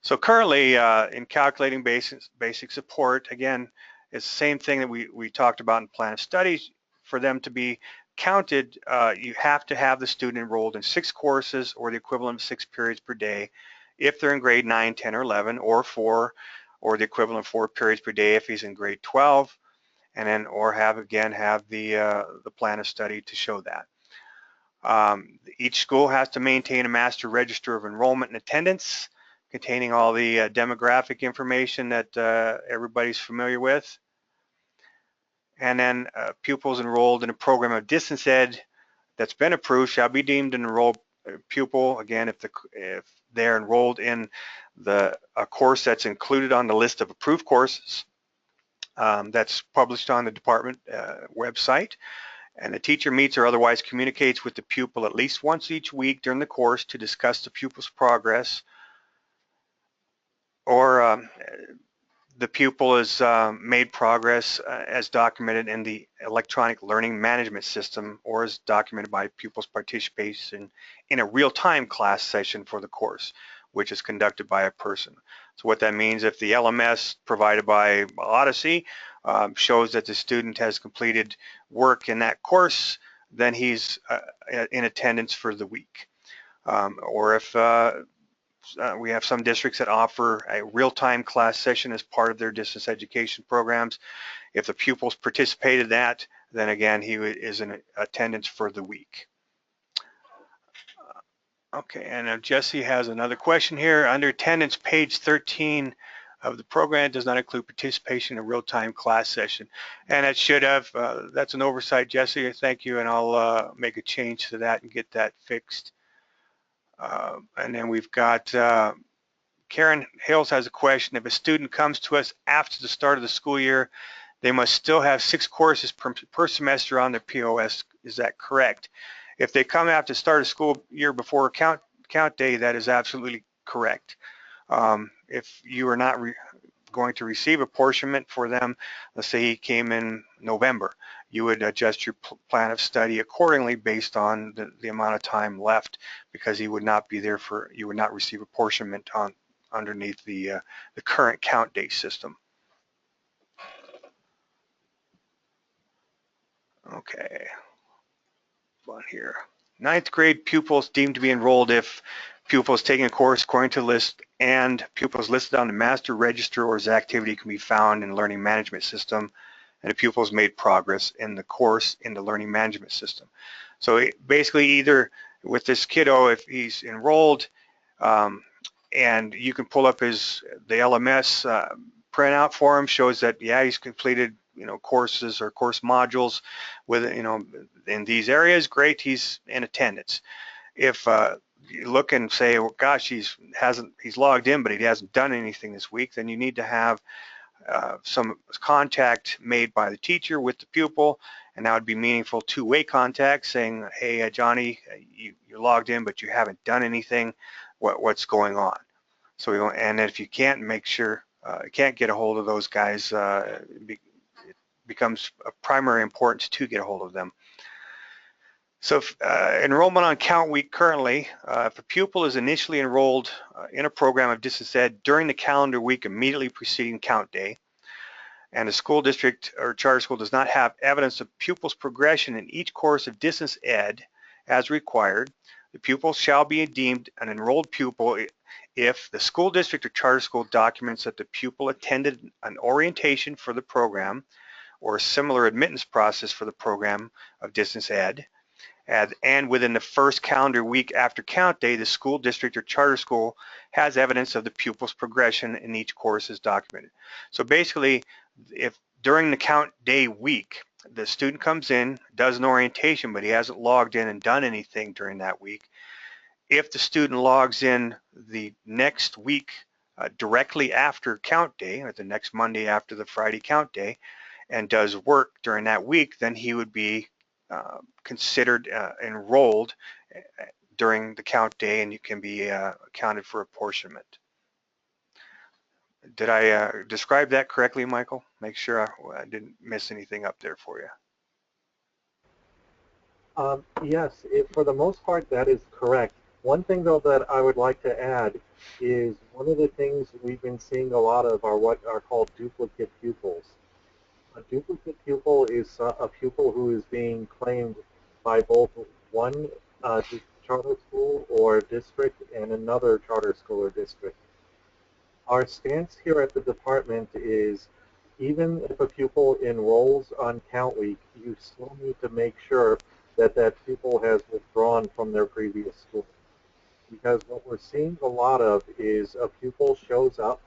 So currently in calculating basic support, again, it's the same thing that we talked about in plan of studies. For them to be counted, you have to have the student enrolled in 6 courses or the equivalent of 6 periods per day if they're in grade 9, 10, or 11, or 4, or the equivalent of 4 periods per day if he's in grade 12, and then or have the plan of study to show that. Each school has to maintain a master register of enrollment and attendance containing all the demographic information that everybody's familiar with. And then pupils enrolled in a program of distance ed that's been approved shall be deemed an enrolled pupil, again, if they're enrolled in a course that's included on the list of approved courses that's published on the department website. And the teacher meets or otherwise communicates with the pupil at least once each week during the course to discuss the pupil's progress, or the pupil has made progress as documented in the electronic learning management system, or is documented by pupils' participation in a real-time class session for the course, which is conducted by a person. So what that means, if the LMS provided by Odyssey shows that the student has completed work in that course, then he's in attendance for the week. Or if we have some districts that offer a real-time class session as part of their distance education programs. If the pupils participated in that, then again, he is in attendance for the week. Okay, and Jesse has another question here. Under attendance, page 13 of the program does not include participation in a real-time class session. And it should have. That's an oversight, Jesse. Thank you, and I'll make a change to that and get that fixed. And then we've got Karen Hales has a question. If a student comes to us after the start of the school year, they must still have 6 courses per semester on their POS. Is that correct? If they come after the start of school year before count day, that is absolutely correct. If you are not going to receive apportionment for them, let's say he came in November, you would adjust your plan of study accordingly based on the amount of time left, because he would not be there for, you would not receive apportionment on underneath the current count day system. Okay, on here. Ninth grade pupils deemed to be enrolled if pupils taking a course according to the list and pupils listed on the master register or his activity can be found in the learning management system, and the pupils made progress in the course in the learning management system. So basically, either with this kiddo, if he's enrolled, and you can pull up the LMS printout for him, shows that, yeah, he's completed, courses or course modules with, in these areas, great, he's in attendance. If you look and say, well, gosh, he's logged in, but he hasn't done anything this week, then you need to have some contact made by the teacher with the pupil, and that would be meaningful two-way contact, saying, hey, Johnny, you're logged in, but you haven't done anything. What's going on? So, and if you can't make sure, can't get a hold of those guys, it becomes of primary importance to get a hold of them. So enrollment on count week currently, if a pupil is initially enrolled in a program of distance ed during the calendar week immediately preceding count day, and a school district or charter school does not have evidence of pupil's progression in each course of distance ed as required, the pupil shall be deemed an enrolled pupil if the school district or charter school documents that the pupil attended an orientation for the program or a similar admittance process for the program of distance ed, and within the first calendar week after count day, the school district or charter school has evidence of the pupil's progression in each course is documented. So basically, if during the count day week, the student comes in, does an orientation, but he hasn't logged in and done anything during that week, if the student logs in the next week directly after count day, or the next Monday after the Friday count day, and does work during that week, then he would be considered enrolled during the count day, and you can be accounted for apportionment. Did I describe that correctly, Michael? Make sure I didn't miss anything up there for you. Yes, for the most part, that is correct. One thing, though, that I would like to add is one of the things we've been seeing a lot of are what are called duplicate pupils. A duplicate pupil is a pupil who is being claimed by both one charter school or district and another charter school or district. Our stance here at the department is even if a pupil enrolls on count week, you still need to make sure that that pupil has withdrawn from their previous school. Because what we're seeing a lot of is a pupil shows up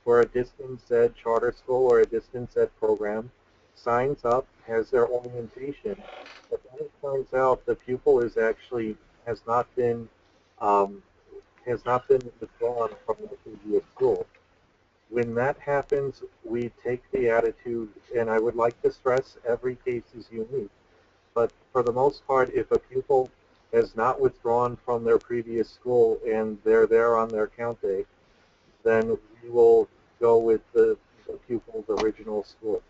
for a distance ed charter school or a distance ed program, signs up, has their orientation, but then it turns out the pupil is actually has not been withdrawn from the previous school. When that happens, we take the attitude, and I would like to stress every case is unique, but for the most part, if a pupil has not withdrawn from their previous school and they're there on their count day, then we will go with the pupil's original school.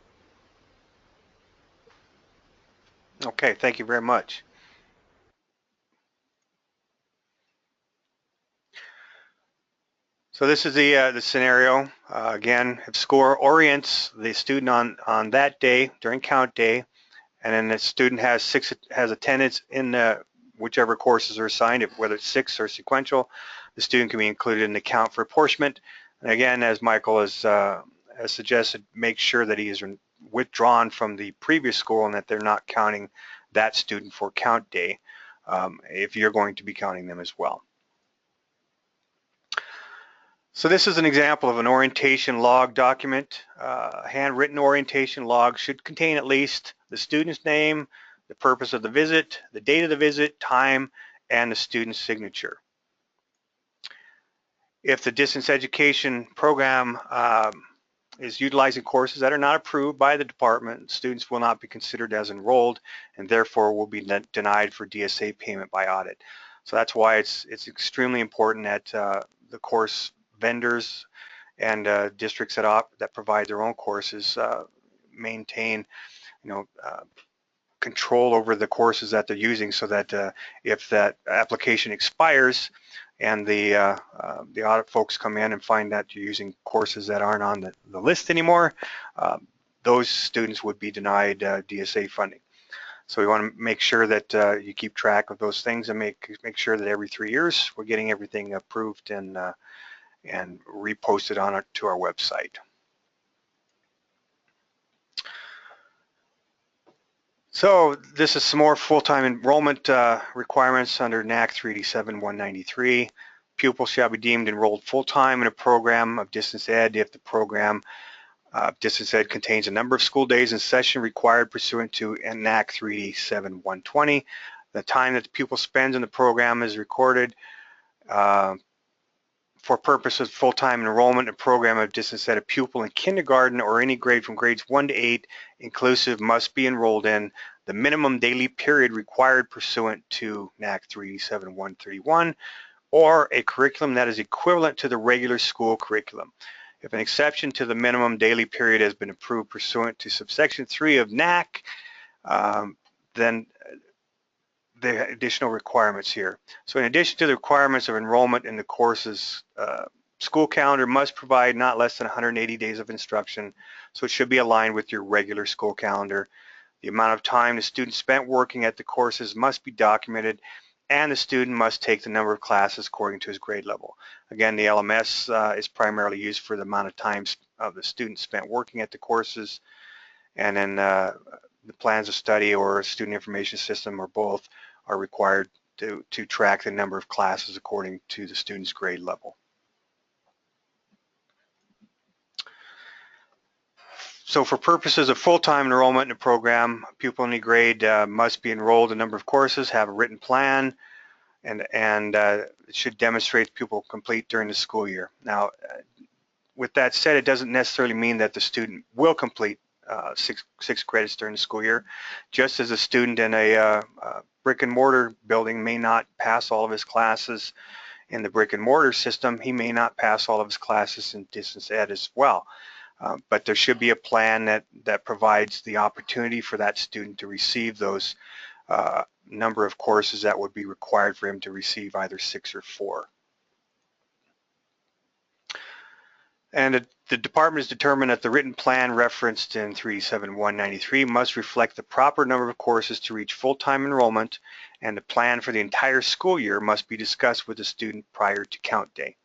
Okay, thank you very much. So this is the scenario. Again, if school orients the student on that day during count day, and then the student has attendance in whichever courses are assigned, whether it's 6 or sequential, the student can be included in the count for apportionment. And again, as Michael has suggested, make sure that he is withdrawn from the previous school and that they're not counting that student for count day if you're going to be counting them as well. So this is an example of an orientation log document. Handwritten orientation log should contain at least the student's name, the purpose of the visit, the date of the visit, time, and the student's signature. If the distance education program is utilizing courses that are not approved by the department, students will not be considered as enrolled and therefore will be denied for DSA payment by audit. So that's why it's extremely important that the course vendors and districts that provide their own courses maintain, control over the courses that they're using, so that if that application expires and the audit folks come in and find that you're using courses that aren't on the list anymore, those students would be denied DSA funding. So we want to make sure that you keep track of those things and make sure that every 3 years we're getting everything approved and reposted to our website. So this is some more full-time enrollment requirements under NAC 387-193. Pupils shall be deemed enrolled full-time in a program of distance ed if the program distance ed contains a number of school days in session required pursuant to NAC 387-120. The time that the pupil spends in the program is recorded for purposes of full-time enrollment in a program of distance ed. A pupil in kindergarten or any grade from grades 1 to 8 inclusive must be enrolled in the minimum daily period required pursuant to NAC 387-131 or a curriculum that is equivalent to the regular school curriculum. If an exception to the minimum daily period has been approved pursuant to subsection 3 of NAC, then the additional requirements here. So in addition to the requirements of enrollment in the courses, school calendar must provide not less than 180 days of instruction, so it should be aligned with your regular school calendar. The amount of time the student spent working at the courses must be documented, and the student must take the number of classes according to his grade level. Again, the LMS is primarily used for the amount of time of the student spent working at the courses, and then the plans of study or student information system or both are required to track the number of classes according to the student's grade level. So for purposes of full-time enrollment in a program, a pupil in any grade must be enrolled in a number of courses, have a written plan, and it should demonstrate the pupil complete during the school year. Now, with that said, it doesn't necessarily mean that the student will complete six credits during the school year. Just as a student in a brick and mortar building may not pass all of his classes in the brick and mortar system, he may not pass all of his classes in distance ed as well. But there should be a plan that provides the opportunity for that student to receive those number of courses that would be required for him to receive either 6 or 4. And the department has determined that the written plan referenced in 37193 must reflect the proper number of courses to reach full-time enrollment, and the plan for the entire school year must be discussed with the student prior to count day.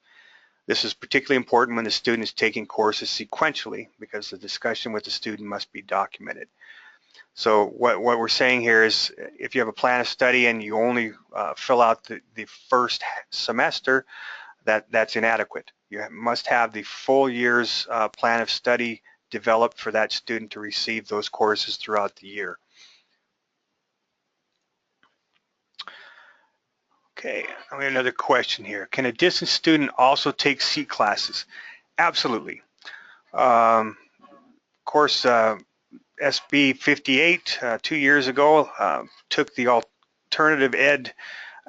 This is particularly important when the student is taking courses sequentially, because the discussion with the student must be documented. So what we're saying here is, if you have a plan of study and you only fill out the first semester, that's inadequate. You must have the full year's plan of study developed for that student to receive those courses throughout the year. Okay, I have another question here. Can a distance student also take C classes? Absolutely. Of course, SB 58 2 years ago took the alternative ed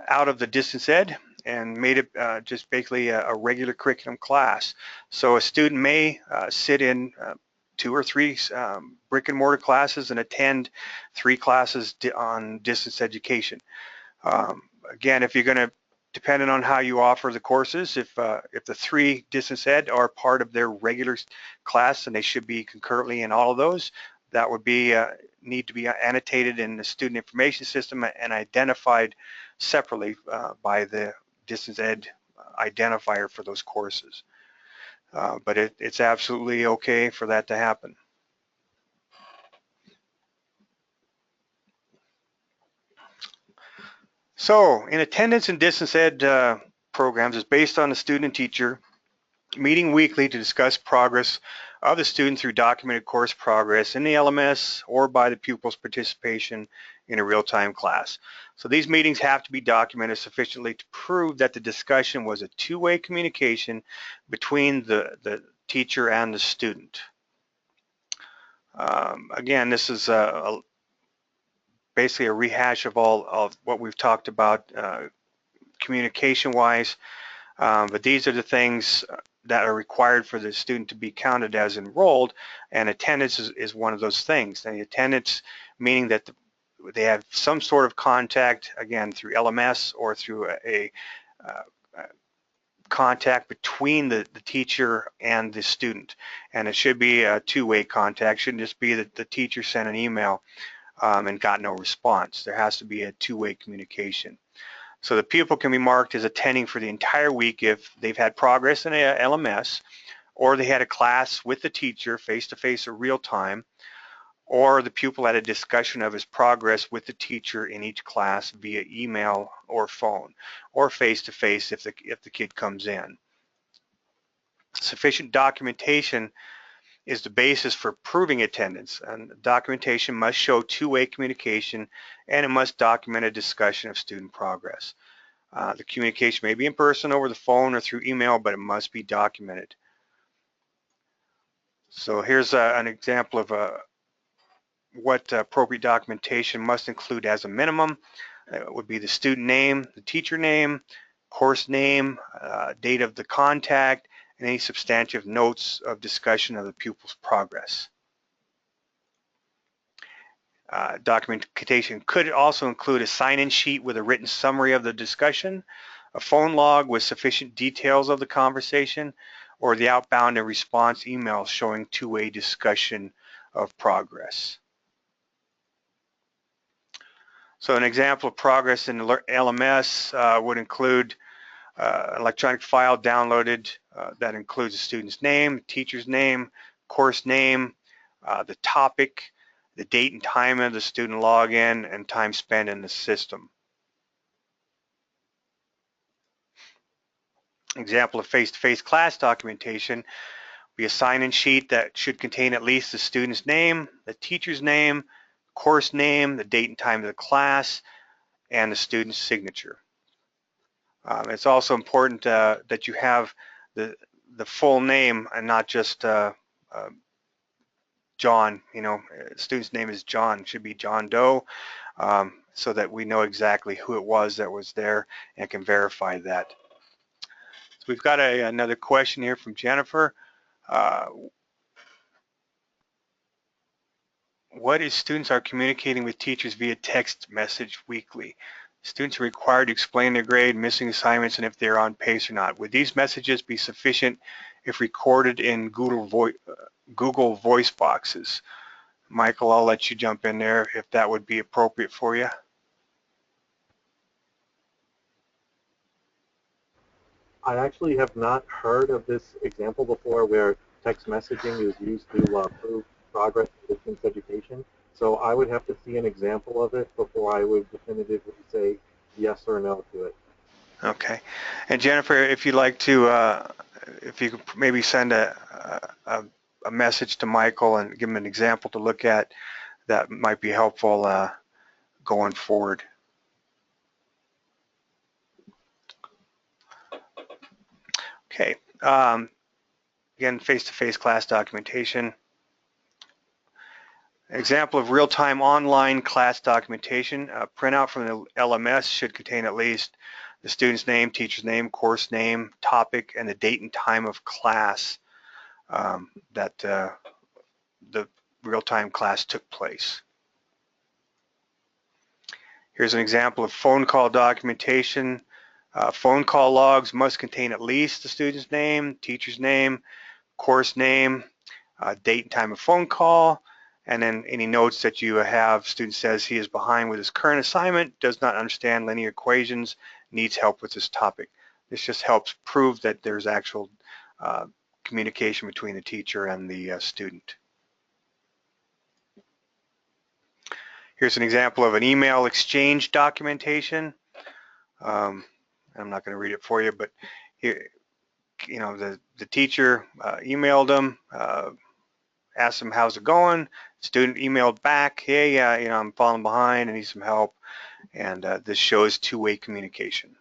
out of the distance ed and made it just basically a regular curriculum class. So a student may sit in 2 or 3 brick and mortar classes and attend 3 classes on distance education. Again, if you're going to, depending on how you offer the courses, if the 3 distance ed are part of their regular class and they should be concurrently in all of those, that would be need to be annotated in the student information system and identified separately by the distance ed identifier for those courses. But it's absolutely okay for that to happen. So in attendance in distance ed programs is based on the student and teacher meeting weekly to discuss progress of the student through documented course progress in the LMS or by the pupil's participation in a real-time class. So these meetings have to be documented sufficiently to prove that the discussion was a two-way communication between the teacher and the student. Again, this is basically a rehash of all of what we've talked about communication-wise, but these are the things that are required for the student to be counted as enrolled, and attendance is one of those things. And the attendance meaning that they have some sort of contact, again, through LMS or through a contact between the teacher and the student. And it should be a two-way contact. It shouldn't just be that the teacher sent an email and got no response. There has to be a two-way communication. So the pupil can be marked as attending for the entire week if they've had progress in a LMS, or they had a class with the teacher face-to-face or real-time, or the pupil had a discussion of his progress with the teacher in each class via email or phone, or face-to-face if the kid comes in. Sufficient documentation is the basis for proving attendance, and documentation must show two-way communication, and it must document a discussion of student progress. The communication may be in person, over the phone, or through email, but it must be documented. So here's an example of what appropriate documentation must include as a minimum. It would be the student name, the teacher name, course name, date of the contact, and any substantive notes of discussion of the pupil's progress. Documentation could also include a sign-in sheet with a written summary of the discussion, a phone log with sufficient details of the conversation, or the outbound and response email showing two-way discussion of progress. So an example of progress in LMS would include an electronic file downloaded that includes the student's name, teacher's name, course name, the topic, the date and time of the student login, and time spent in the system. Example of face-to-face class documentation would be a sign-in sheet that should contain at least the student's name, the teacher's name, course name, the date and time of the class, and the student's signature. It's also important that you have the full name and not just John. You know, student's name is John. It should be John Doe, so that we know exactly who it was that was there and can verify that. So we've got another question here from Jennifer. What if students are communicating with teachers via text message weekly? Students are required to explain their grade, missing assignments, and if they're on pace or not. Would these messages be sufficient if recorded in Google Voice boxes? Michael, I'll let you jump in there if that would be appropriate for you. I actually have not heard of this example before where text messaging is used to prove progress in distance education. So I would have to see an example of it before I would definitively say yes or no to it. Okay. And Jennifer, if you'd like to, if you could maybe send a message to Michael and give him an example to look at, that might be helpful going forward. Okay. Again, face-to-face class documentation. Example of real-time online class documentation. A printout from the LMS should contain at least the student's name, teacher's name, course name, topic, and the date and time of class that the real-time class took place. Here's an example of phone call documentation. Phone call logs must contain at least the student's name, teacher's name, course name, date and time of phone call, and then any notes that you have. Student says he is behind with his current assignment, does not understand linear equations, needs help with this topic. This just helps prove that there's actual communication between the teacher and the student. Here's an example of an email exchange documentation. I'm not going to read it for you, but here, you know, the teacher emailed him, asked him how's it going. Student emailed back, hey, you know, I'm falling behind, I need some help, and this shows two-way communication.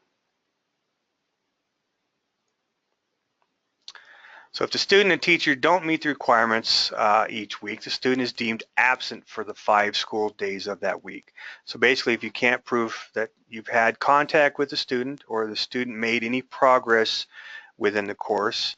So if the student and teacher don't meet the requirements each week, the student is deemed absent for the 5 school days of that week. So basically, if you can't prove that you've had contact with the student or the student made any progress within the course,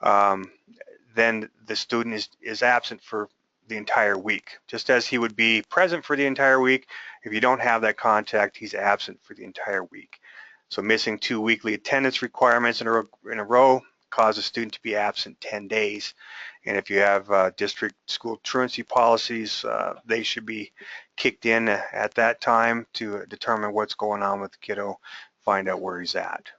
then the student is absent for the entire week. Just as he would be present for the entire week, if you don't have that contact, he's absent for the entire week. So missing 2 weekly attendance requirements in a row causes a student to be absent 10 days. And if you have district school truancy policies, they should be kicked in at that time to determine what's going on with the kiddo, find out where he's at.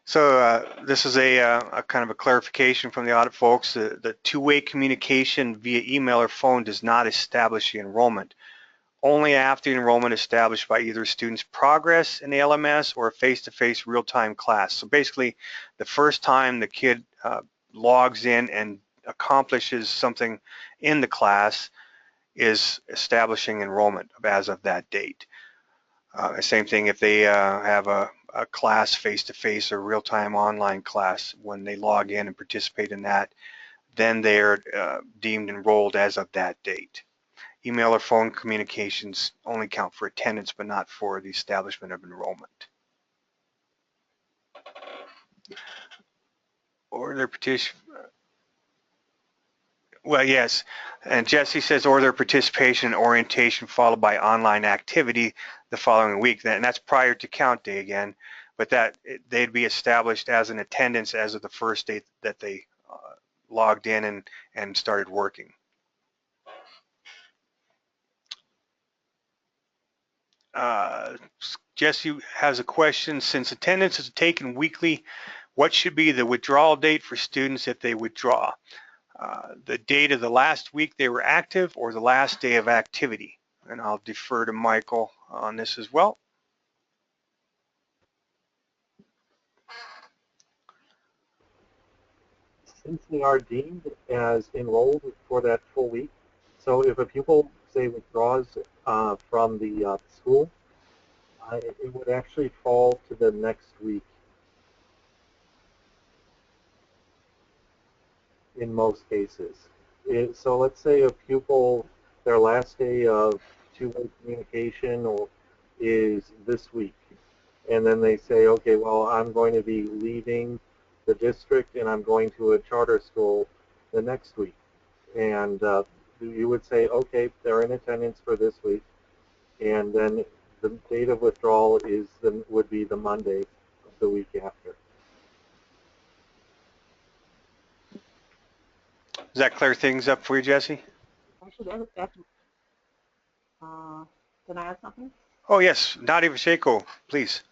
So this is a kind of a clarification from the audit folks. The two-way communication via email or phone does not establish the enrollment. Only after the enrollment is established by either student's progress in the LMS or a face-to-face real-time class. So basically, the first time the kid logs in and accomplishes something in the class is establishing enrollment as of that date. Same thing if they have a class face-to-face or real-time online class. When they log in and participate in that, then they're deemed enrolled as of that date. Email or phone communications only count for attendance, but not for the establishment of enrollment. Or their petition. Well, yes, and Jesse says, or their participation in orientation followed by online activity the following week. And that's prior to count day again, but that they'd be established as an attendance as of the first day that they logged in and started working. Jesse has a question. Since attendance is taken weekly, what should be the withdrawal date for students if they withdraw? The date of the last week they were active or the last day of activity? And I'll defer to Michael on this as well. Since they are deemed as enrolled for that full week, so if a pupil, say, withdraws from the school, it would actually fall to the next week in most cases. So let's say a pupil, their last day of two-way communication is this week, and then they say, okay, well, I'm going to be leaving the district and I'm going to a charter school the next week. And you would say, okay, they're in attendance for this week, and then the date of withdrawal would be the Monday of the week after. Does that clear things up for you, Jesse? Actually, can I add something? Oh, yes. Nadia Vasheko, please.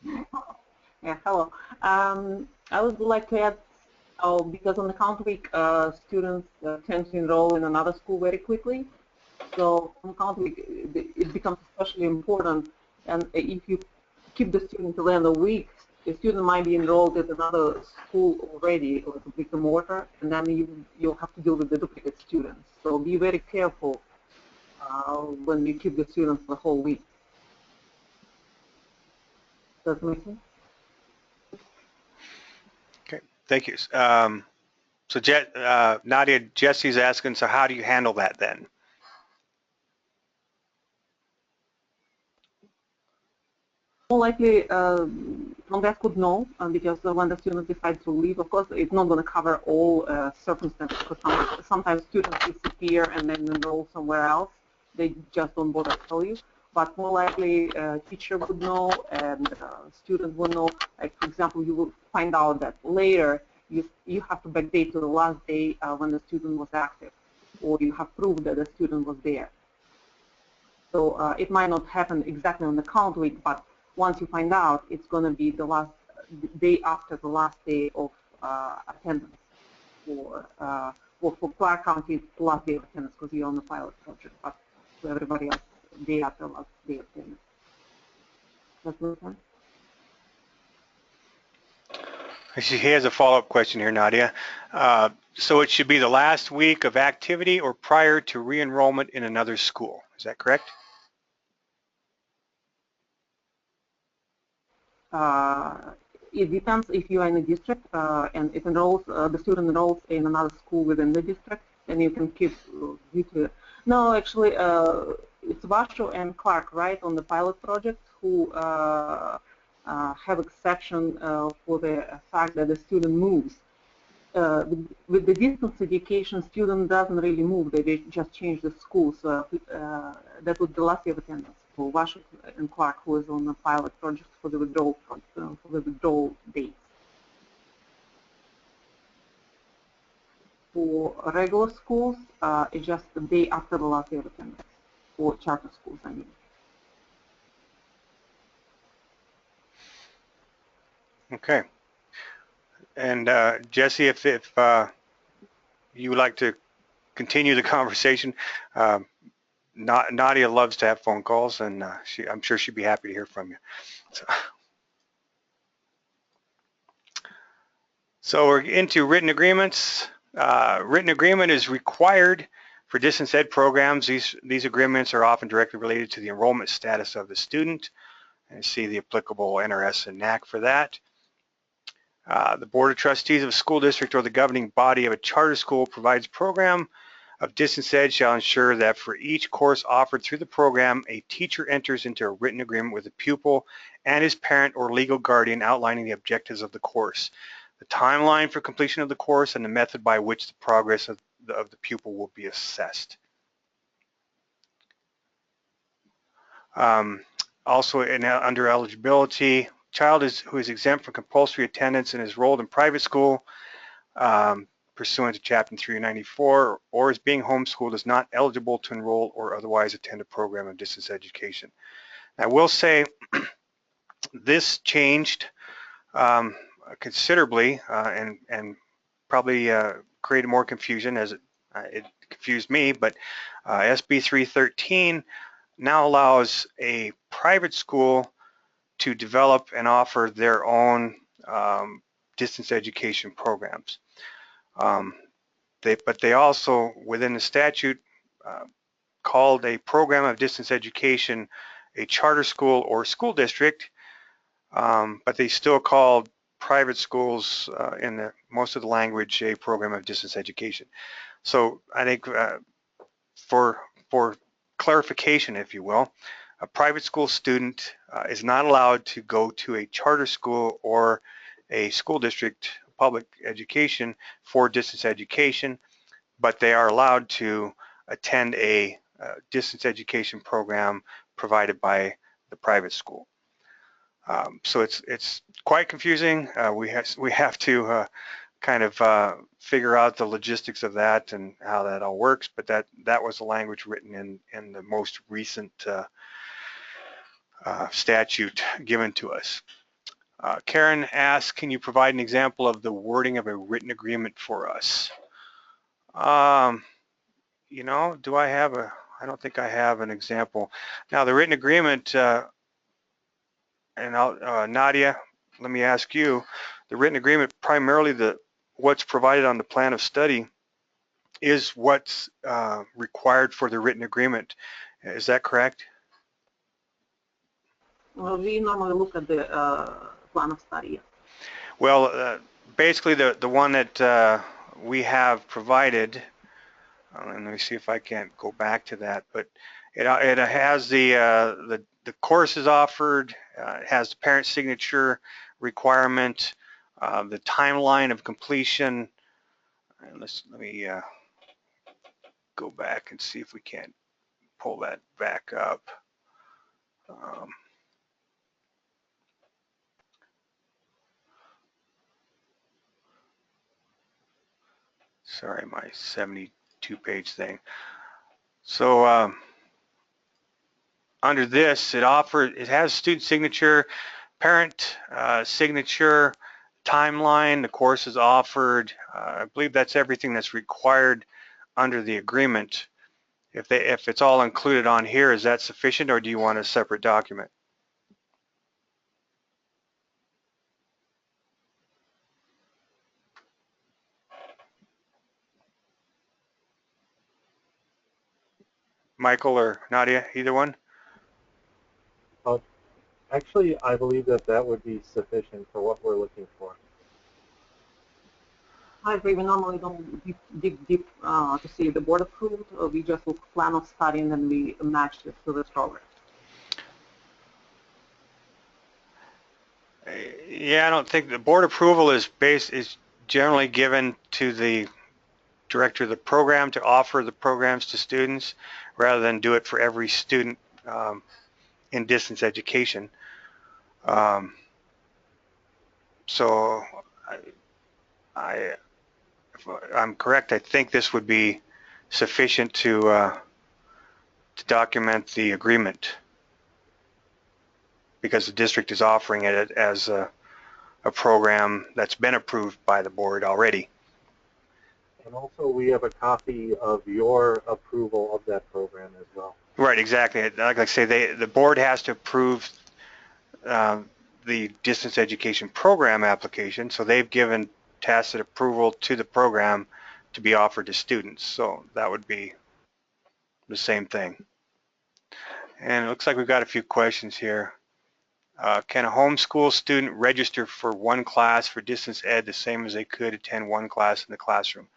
Yeah, hello. I would like to add, because on the count week, students tend to enroll in another school very quickly. So on count week, it becomes especially important. And if you keep the student till the end of the week, the student might be enrolled at another school already, or a brick and mortar, and then you'll have to deal with the duplicate students. So be very careful when you keep the students the whole week. Does that make sense? Okay, thank you. So Nadia, Jesse's asking, so how do you handle that then? More likely, Congress could know, because when the students decide to leave, of course, it's not going to cover all circumstances, because sometimes students disappear and then enroll somewhere else. They just don't bother to tell you. But more likely, teacher would know and student would know. Like, for example, you will find out that later you have to backdate to the last day when the student was active, or you have proved that the student was there. So it might not happen exactly on the count week, but once you find out, it's going to be the last day after the last day of attendance. For Clark County, it's the last day of attendance because you're on the pilot project, but to everybody else, day after last day of attendance. That's my point. He has a follow-up question here, Nadia. So it should be the last week of activity or prior to re-enrollment in another school. Is that correct? It depends if you are in a district and it enrolls, the student enrolls in another school within the district, then you can keep due to. No, actually, it's Vasho and Clark, right, on the pilot project who have exception for the fact that the student moves. With the distance education, student doesn't really move. They just change the school. So that was the last year of attendance for Washington and Clark, who was on the pilot project for the withdrawal dates. For regular schools, it's just the day after the last year of attendance. For charter schools, I mean. Okay. And Jesse, if you would like to continue the conversation, Nadia loves to have phone calls, and I'm sure she'd be happy to hear from you. So we're into written agreements. Written agreement is required for distance ed programs. These agreements are often directly related to the enrollment status of the student, and see the applicable NRS and NAC for that. The Board of Trustees of a school district or the governing body of a charter school provides program of distance ed shall ensure that for each course offered through the program, a teacher enters into a written agreement with the pupil and his parent or legal guardian outlining the objectives of the course, the timeline for completion of the course, and the method by which the progress of the pupil will be assessed. Also, under eligibility, child who is exempt from compulsory attendance and is enrolled in private school pursuant to Chapter 394 or is being homeschooled is not eligible to enroll or otherwise attend a program of distance education. I will say this changed considerably and probably created more confusion as it confused me, but SB 313 now allows a private school to develop and offer their own distance education programs. But they also, within the statute, called a program of distance education a charter school or school district, but they still called private schools in most of the language a program of distance education. So I think for clarification, if you will, a private school student is not allowed to go to a charter school or a school district public education for distance education, but they are allowed to attend a distance education program provided by the private school. So it's quite confusing. We have to kind of figure out the logistics of that and how that all works, but that was the language written in the most recent statute given to us. Karen asks, can you provide an example of the wording of a written agreement for us? You know, do I have I don't think I have an example. Now the written agreement, and Nadia, let me ask you, the written agreement, primarily what's provided on the plan of study is what's required for the written agreement. Is that correct? Well, we normally look at the plan of study. Well, basically the one that we have provided, and let me see if I can't go back to that, but it has the courses offered, it has the parent signature requirement, the timeline of completion, and let me go back and see if we can't pull that back up. Sorry, my 72-page thing. So under this, it has student signature, parent signature, timeline, the course is offered. I believe that's everything that's required under the agreement. If it's all included on here, is that sufficient, or do you want a separate document? Michael or Nadia, either one? Actually, I believe that would be sufficient for what we're looking for. I agree. We normally don't dig deep to see if the board approved. We just look plan of study and then we match it to the program. Yeah, I don't think the board approval is generally given to the director of the program to offer the programs to students rather than do it for every student in distance education. So if I'm correct, I think this would be sufficient to document the agreement because the district is offering it as a program that's been approved by the board already. And also, we have a copy of your approval of that program as well. Right, exactly. Like I say, the board has to approve the distance education program application, so they've given tacit approval to the program to be offered to students. So that would be the same thing. And it looks like we've got a few questions here. Can a homeschool student register for one class for distance ed the same as they could attend one class in the classroom?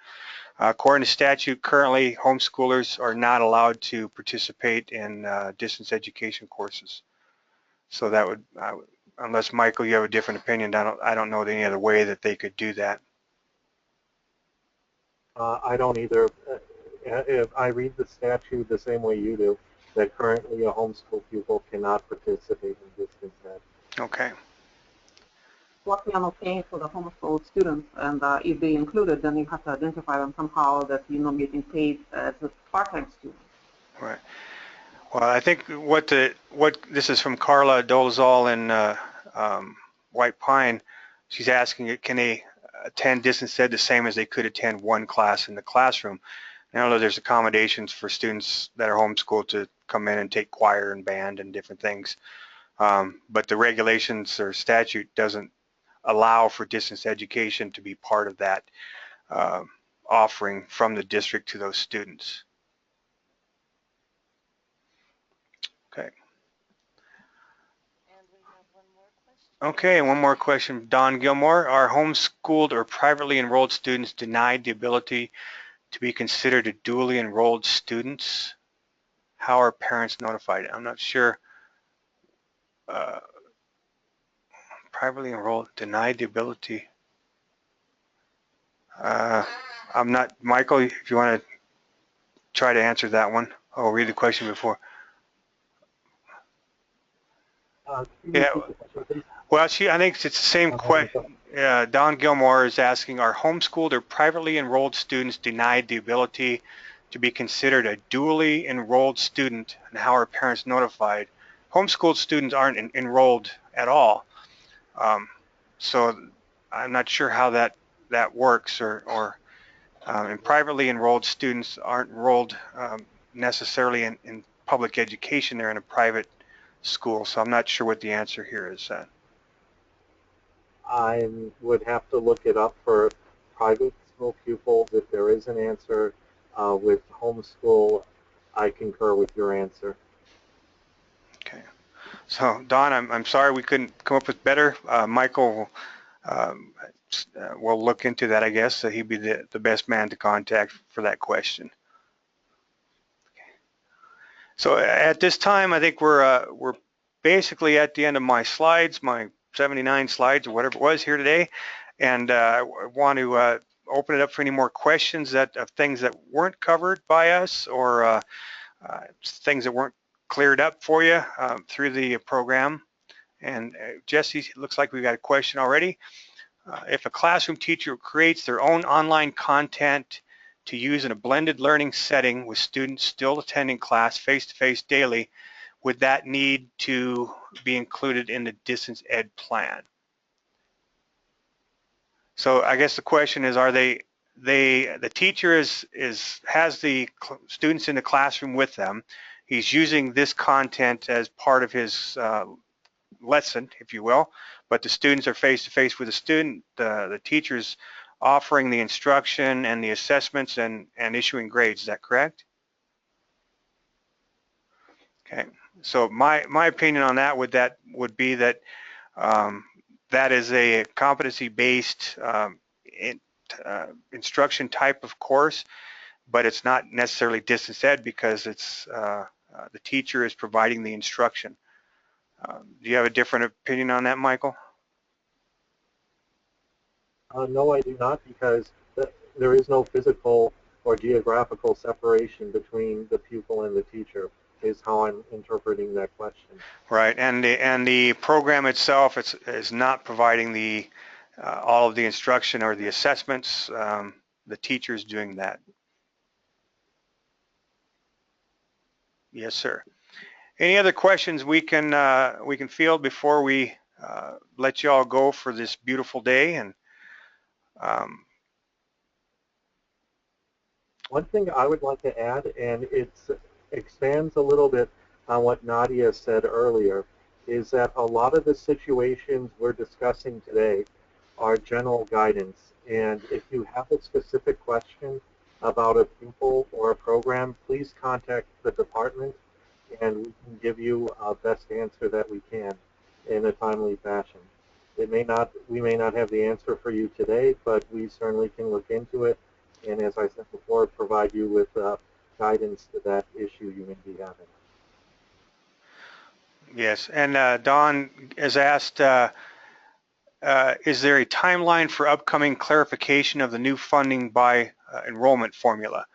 According to statute, currently homeschoolers are not allowed to participate in distance education courses. So that would, unless Michael, you have a different opinion, I don't know of any other way that they could do that. I don't either. If I read the statute the same way you do, that currently a homeschool pupil cannot participate in distance ed. Okay. What we are not paying for the homeschool students, and if they included, then you have to identify them somehow that you're not getting paid as a part-time student. Right. Well, I think what this is from Carla Dolezal in White Pine. She's asking, can they attend distance ed the same as they could attend one class in the classroom? I know there's accommodations for students that are homeschooled to come in and take choir and band and different things, but the regulations or statute doesn't allow for distance education to be part of that offering from the district to those students. Okay. And we have one more question. Okay, one more question. Don Gilmore, are homeschooled or privately enrolled students denied the ability to be considered a dually enrolled students? How are parents notified? I'm not sure. Privately enrolled, denied the ability. I'm not, Michael, if you want to try to answer that one. I'll read the question before. Yeah. Well, I think it's the same question. Don Gilmore is asking, are homeschooled or privately enrolled students denied the ability to be considered a dually enrolled student, and how are parents notified? Homeschooled students aren't enrolled at all. So I'm not sure how that works, and privately enrolled students aren't enrolled necessarily in public education. They're in a private school, so I'm not sure what the answer here is. I would have to look it up for private school pupils. If there is an answer with homeschool, I concur with your answer. Okay. So Don, I'm sorry we couldn't come up with better. Michael will look into that, I guess. So he'd be the best man to contact for that question. Okay. So at this time, I think we're basically at the end of my slides, my 79 slides or whatever it was here today, and I want to open it up for any more questions of things that weren't covered by us or things that weren't cleared up for you through the program. And Jesse, it looks like we've got a question already. If a classroom teacher creates their own online content to use in a blended learning setting with students still attending class face-to-face daily, would that need to be included in the distance ed plan? So I guess the question is, are the teacher has the students in the classroom with them. He's using this content as part of his lesson, if you will, but the students are face-to-face with the student. The teacher's offering the instruction and the assessments and issuing grades. Is that correct? Okay. So my opinion on that would be that that is a competency-based instruction type of course, but it's not necessarily distance ed because it's the teacher is providing the instruction. Do you have a different opinion on that, Michael? No, I do not, because there is no physical or geographical separation between the pupil and the teacher, is how I'm interpreting that question. Right, and the program itself is not providing the all of the instruction or the assessments. The teacher's doing that. Yes, sir. Any other questions we can field before we let you all go for this beautiful day? And um, One thing I would like to add, and it expands a little bit on what Nadia said earlier, is that a lot of the situations we're discussing today are general guidance. And if you have a specific question about a pupil or a program, please contact the department and we can give you a best answer that we can in a timely fashion. We may not have the answer for you today, but we certainly can look into it, and as I said before, provide you with guidance to that issue you may be having. yes, and Don has asked, is there a timeline for upcoming clarification of the new funding by enrollment formula?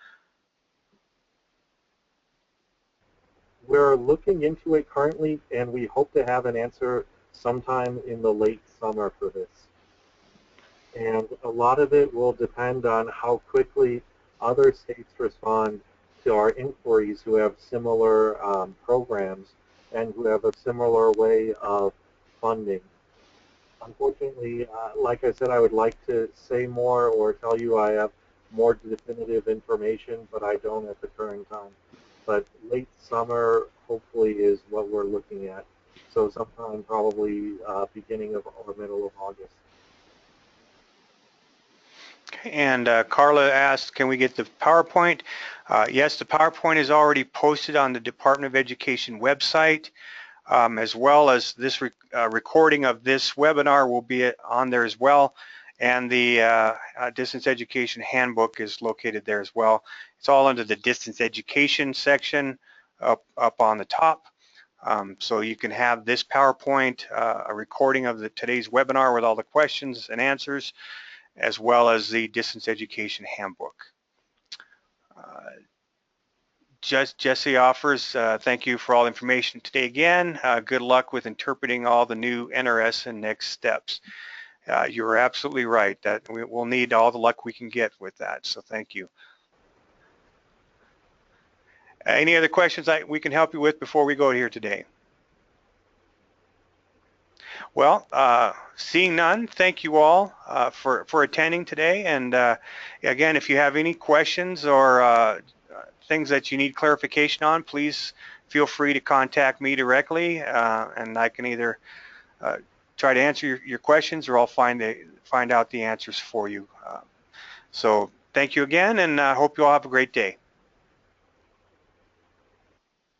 We're looking into it currently, and we hope to have an answer sometime in the late summer for this. And a lot of it will depend on how quickly other states respond to our inquiries who have similar programs and who have a similar way of funding. Unfortunately, like I said, I would like to say more or tell you I have more definitive information, but I don't at the current time. But late summer, hopefully, is what we're looking at. So sometime probably beginning of or middle of August. And Carla asked, can we get the PowerPoint? Yes, the PowerPoint is already posted on the Department of Education website, as well as this recording of this webinar will be on there as well. And the Distance Education Handbook is located there as well. It's all under the Distance Education section up on the top. So you can have this PowerPoint, a recording of today's webinar with all the questions and answers, as well as the Distance Education Handbook. Jesse offers, thank you for all the information today again. Good luck with interpreting all the new NRS and next steps. You're absolutely right that we'll need all the luck we can get with that, so thank you. Any other questions we can help you with before we go here today? Well, seeing none, thank you all for attending today. And again, if you have any questions or things that you need clarification on, please feel free to contact me directly, and I can either try to answer your questions or I'll find out the answers for you. So thank you again, and I hope you all have a great day.